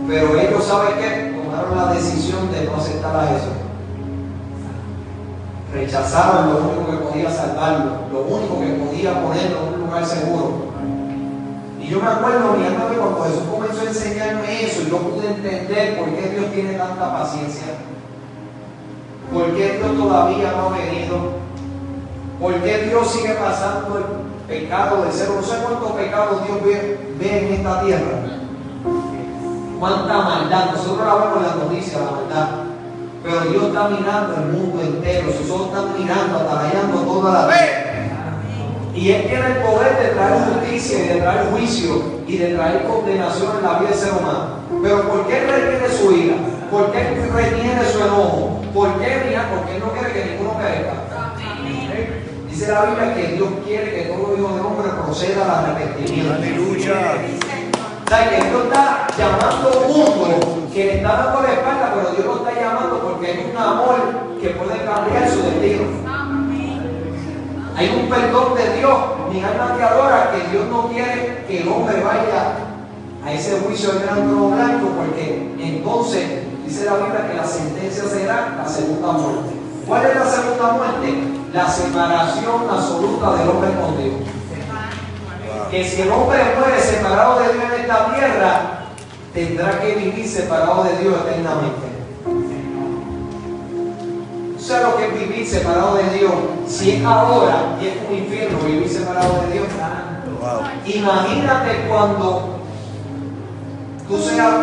Pero ellos, ¿saben qué? Tomaron la decisión de no aceptar a Jesús. Rechazaron lo único que podía salvarlo, lo único que podía ponerlo en un lugar seguro. Y yo me acuerdo, mi alma, que cuando Jesús comenzó a enseñarme eso, y yo pude entender por qué Dios tiene tanta paciencia, por qué Dios todavía no ha venido, por qué Dios sigue pasando el pecado del ser humano. No sé cuántos pecados Dios ve en esta tierra, cuánta maldad. Nosotros la vemos en las noticias, la maldad. Pero Dios está mirando el mundo entero, sus ojos están mirando, atarayando toda la tierra. Y Él tiene el poder de traer justicia y de traer juicio y de traer condenación en la vida del ser humano. Pero ¿por qué Él retiene su ira? ¿Por qué Él retiene su enojo? ¿Por qué, mira? Porque Él no quiere que ninguno perezca. Dice la Biblia que Dios quiere que todo hijo de hombre proceda al arrepentimiento. Aleluya. O sea, que Dios está llamando a un mundo que le está dando la espalda, pero Dios lo está llamando porque hay un amor que puede cambiar su destino. Hay un perdón de Dios, mi alma te adora, que Dios no quiere que el hombre vaya a ese juicio del gran trono blanco, porque entonces dice la Biblia que la sentencia será la segunda muerte. ¿Cuál es la segunda muerte? La separación absoluta del hombre con Dios. Que si el hombre muere separado de Dios en esta tierra, tendrá que vivir separado de Dios eternamente. ¿Sabes lo que es vivir separado de Dios? Si es ahora y es un infierno vivir separado de Dios. Wow. Imagínate cuando tú seas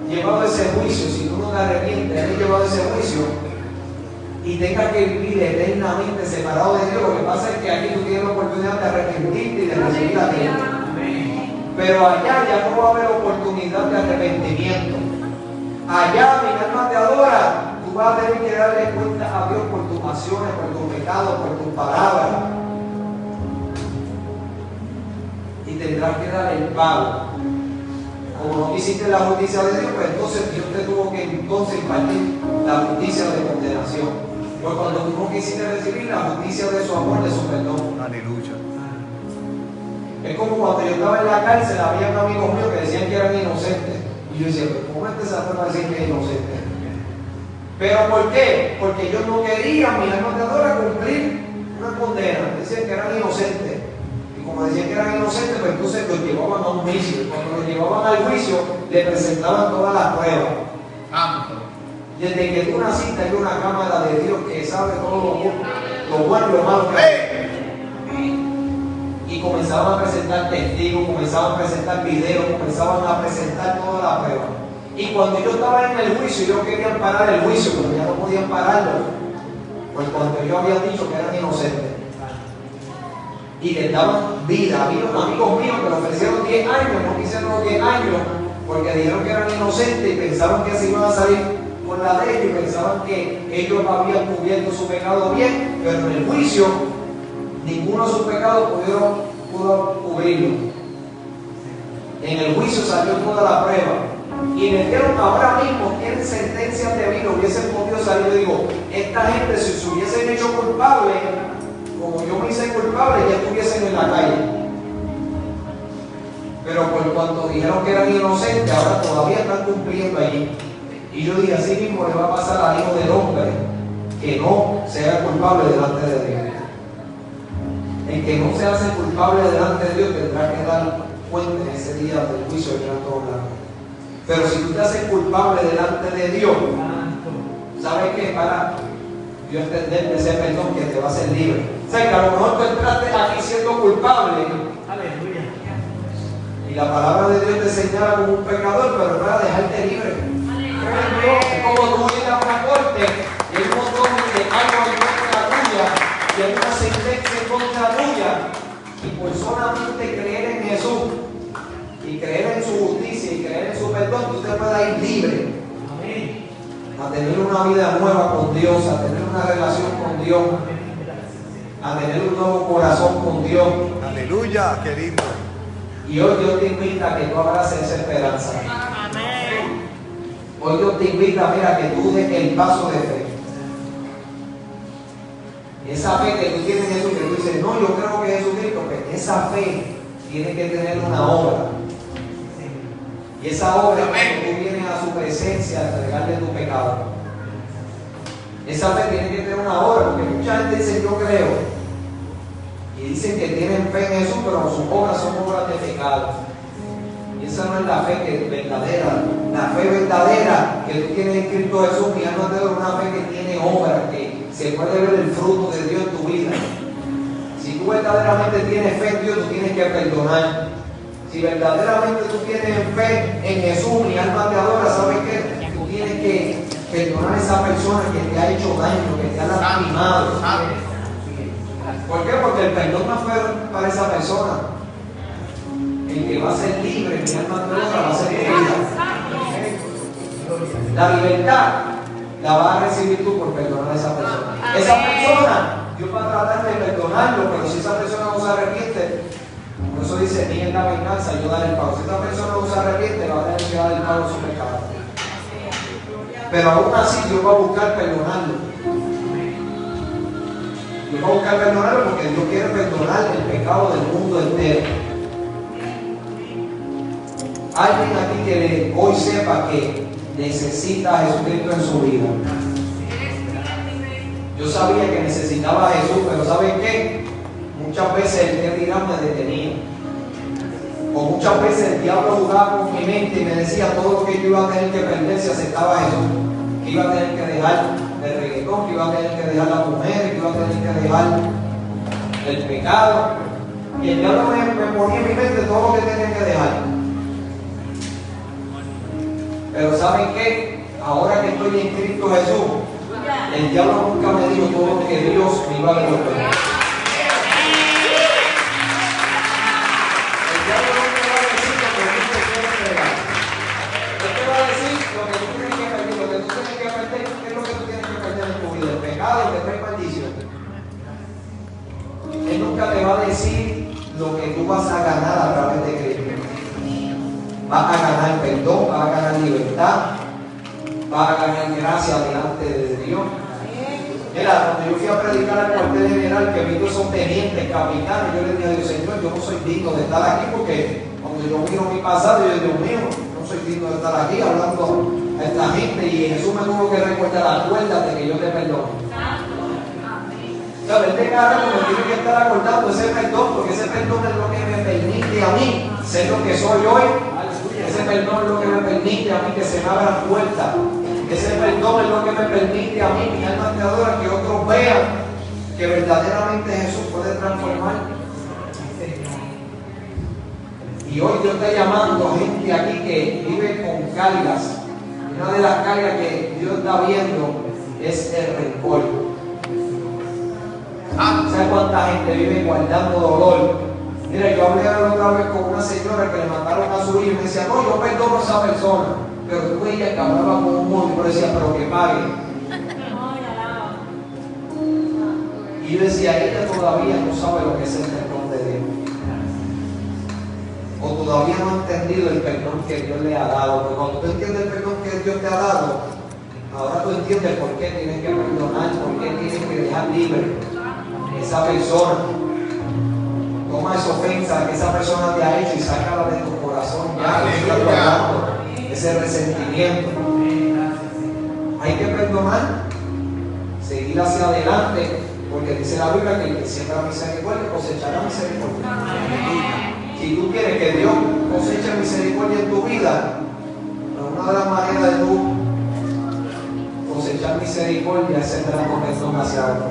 llevado a ese juicio, si tú no te arrepientes, eres llevado a ese juicio y tengas que vivir eternamente separado de Dios. Lo que pasa es que aquí tú tienes la oportunidad de arrepentirte y de recibir a Dios. Pero allá ya no va a haber oportunidad de arrepentimiento. Allá mi alma te adora. Tú vas a tener que darle cuenta a Dios por tus acciones, por tus pecados, por tus palabras. Y tendrás que dar el pago. Como no hiciste la justicia de Dios, pues entonces Dios te tuvo que impartir la justicia de condenación. Pues cuando tú no quisiste recibir la justicia de su amor, de su perdón. Aleluya. Es como cuando yo estaba en la cárcel, había amigos míos que decían que eran inocentes. Y yo decía, pero ¿cómo se atreve a decir que es inocente? ¿Pero por qué? Porque ellos no querían, mi alma te adora, cumplir una condena. Decían que eran inocentes. Y como decían que eran inocentes, pues entonces los llevaban a un juicio. Y cuando los llevaban al juicio, le presentaban todas las pruebas. Desde que tú naciste hay una cámara de Dios que sabe todo lo bueno y lo malo que hay. Y comenzaban a presentar testigos, comenzaban a presentar videos, comenzaban a presentar toda la prueba. Y cuando yo estaba en el juicio, ellos querían parar el juicio, pero ya no podían pararlo, pues cuando yo había dicho que eran inocentes. Y les daban vida. Había amigos míos que le ofrecieron 10 años, no quisieron los 10 años, porque dijeron que eran inocentes y pensaban que se iban a salir con la de ellos, y pensaban que ellos habían cubierto su pecado bien, pero en el juicio ninguno de sus pecados pudo cubrirlo. En el juicio salió toda la prueba. Y me dijeron, ahora mismo tienen sentencias de vida, hubiesen podido salir. Yo digo, esta gente, si se hubiesen hecho culpable, como yo me hice culpable, ya estuviesen en la calle. Pero por cuanto dijeron que eran inocentes, ahora todavía están cumpliendo allí. Y yo dije, así mismo le va a pasar al Hijo del Hombre, que no sea culpable delante de Dios. El que no se hace culpable delante de Dios tendrá que dar cuenta en ese día del juicio de gran blanco. Pero si tú te haces culpable delante de Dios, ¿sabes qué? Para yo entender ese perdón que te va a hacer libre. O sea, que a lo mejor tú entraste aquí siendo culpable. Aleluya. Y la palabra de Dios te señala como un pecador, pero para dejarte libre. Es como tú ir a una corte y hay un montón de cargos en contra tuya y hay una sentencia en contra tuya. Y por solamente creer en Jesús y creer en su justicia y creer en su perdón, tú te puedes ir libre. Amén. A tener una vida nueva con Dios, a tener una relación con Dios, a tener un nuevo corazón con Dios. Aleluya, qué lindo. Y hoy Dios te invita a que tú abraces esa esperanza. Amén. Hoy Dios te invita, mira, que tú des el paso de fe. Esa fe que tú tienes en Jesús, que tú dices, no, yo creo que es Jesucristo, que esa fe tiene que tener una obra. Y esa obra es cuando tú vienes a su presencia a entregarle tu pecado. Esa fe tiene que tener una obra, porque mucha gente dice, yo creo. Y dicen que tienen fe en Jesús, pero sus obras son obras de pecado. Y esa no es la fe que es verdadera. La fe verdadera que tú tienes en Cristo Jesús, mi alma te da una fe que tiene obra, que se puede ver el fruto de Dios en tu vida. Si tú verdaderamente tienes fe en Dios, tú tienes que perdonar. Si verdaderamente tú tienes fe en Jesús, mi alma te adora, ¿sabes qué? Tú tienes que perdonar a esa persona que te ha hecho daño, que te ha lastimado. ¿Por qué? Porque el perdón no fue para esa persona. El que va a ser libre, mi alma te adora, va a ser libre. La libertad la vas a recibir tú por perdonar a esa persona. Esa persona, Dios va a tratar de perdonarlo, pero si esa persona no se arrepiente, por eso dice, ni en la venganza, yo daré el pago. Si esta persona no se arrepiente, va a tener que dar el pago de su pecado. Pero aún así, Dios va a buscar perdonarlo. Dios va a buscar perdonarlo porque Dios quiere perdonar el pecado del mundo entero. Alguien aquí que hoy sepa que necesita a Jesucristo en su vida. Yo sabía que necesitaba a Jesús, pero ¿saben qué? Muchas veces el que dirá me detenía. O muchas veces el diablo jugaba con mi mente y me decía todo lo que yo iba a tener que perder si aceptaba a Jesús. Que iba a tener que dejar el reggaetón, que iba a tener que dejar la mujer, que iba a tener que dejar el pecado. Y el diablo me ponía en mi mente todo lo que tenía que dejar. Pero ¿saben qué? Ahora que estoy en Cristo Jesús, el diablo nunca me dijo todo lo que Dios me iba a devolver. El diablo no te va a decir lo que Dios te quiere entregar. Él te va a decir lo que tú tienes que perder, lo que tú tienes que perder. ¿Qué es lo que tú tienes que perder en tu vida? El pecado que trae maldición. Él nunca te va a decir lo que tú vas a ganar a través de Cristo. Vas a ganar perdón, vas a ganar libertad, vas a ganar gracia delante de Dios. Mira, cuando yo fui a predicar al cuartel general, que vi que son tenientes, capitanes, yo le dije a Dios, Señor, yo no soy digno de estar aquí, porque cuando yo miro mi pasado, yo digo, Dios mío, no soy digno de estar aquí hablando a esta gente, y Jesús me tuvo que recordar, acuérdate que yo te perdono. ¿Sabes? Este carajo me tiene que estar acordando ese perdón, porque ese perdón es lo que me permite a mí ser lo que soy hoy. Ese perdón es lo que me permite a mí que se me abran puertas. Ese perdón es lo que me permite a mí, mi alma te adora, que otros vean que verdaderamente Jesús puede transformar. Y hoy Dios está llamando a gente aquí que vive con cargas. Una de las cargas que Dios está viendo es el rencor. ¿Sabes cuánta gente vive guardando dolor? Mira, yo hablé la otra vez con una señora que le mataron a su hijo y me decía, no, yo perdono a esa persona. Pero tú veías que hablaba con un mundo y yo decía, pero que pague. Y yo decía, ella todavía no sabe lo que es el perdón de Dios. O todavía no ha entendido el perdón que Dios le ha dado. Porque cuando tú entiendes el perdón que Dios te ha dado, ahora tú entiendes por qué tienes que perdonar, por qué tienes que dejar libre esa persona. Toma esa ofensa que esa persona te ha hecho y sácala de tu corazón. Ya, ese resentimiento. Hay que perdonar, seguir hacia adelante, porque dice la Biblia que el que siembra misericordia cosechará misericordia. Si tú quieres que Dios coseche misericordia en tu vida, una de las maneras de tú cosechar misericordia es sembrando perdón hacia otro.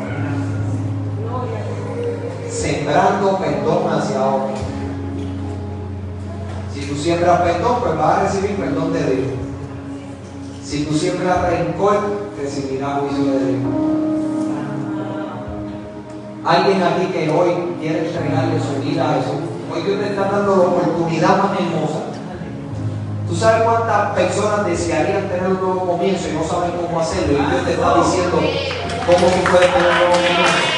Sembrando perdón hacia otro. Si tú siembras perdón, pues vas a recibir perdón de Dios. Si tú siembras rencor, recibirás juicio de Dios. Alguien aquí que hoy quiere entregarle su vida a Jesús. Hoy Dios te está dando la oportunidad más hermosa. ¿Tú sabes cuántas personas desearían tener un nuevo comienzo y no saben cómo hacerlo? Y Dios te está diciendo cómo tú puedes tener un nuevo comienzo.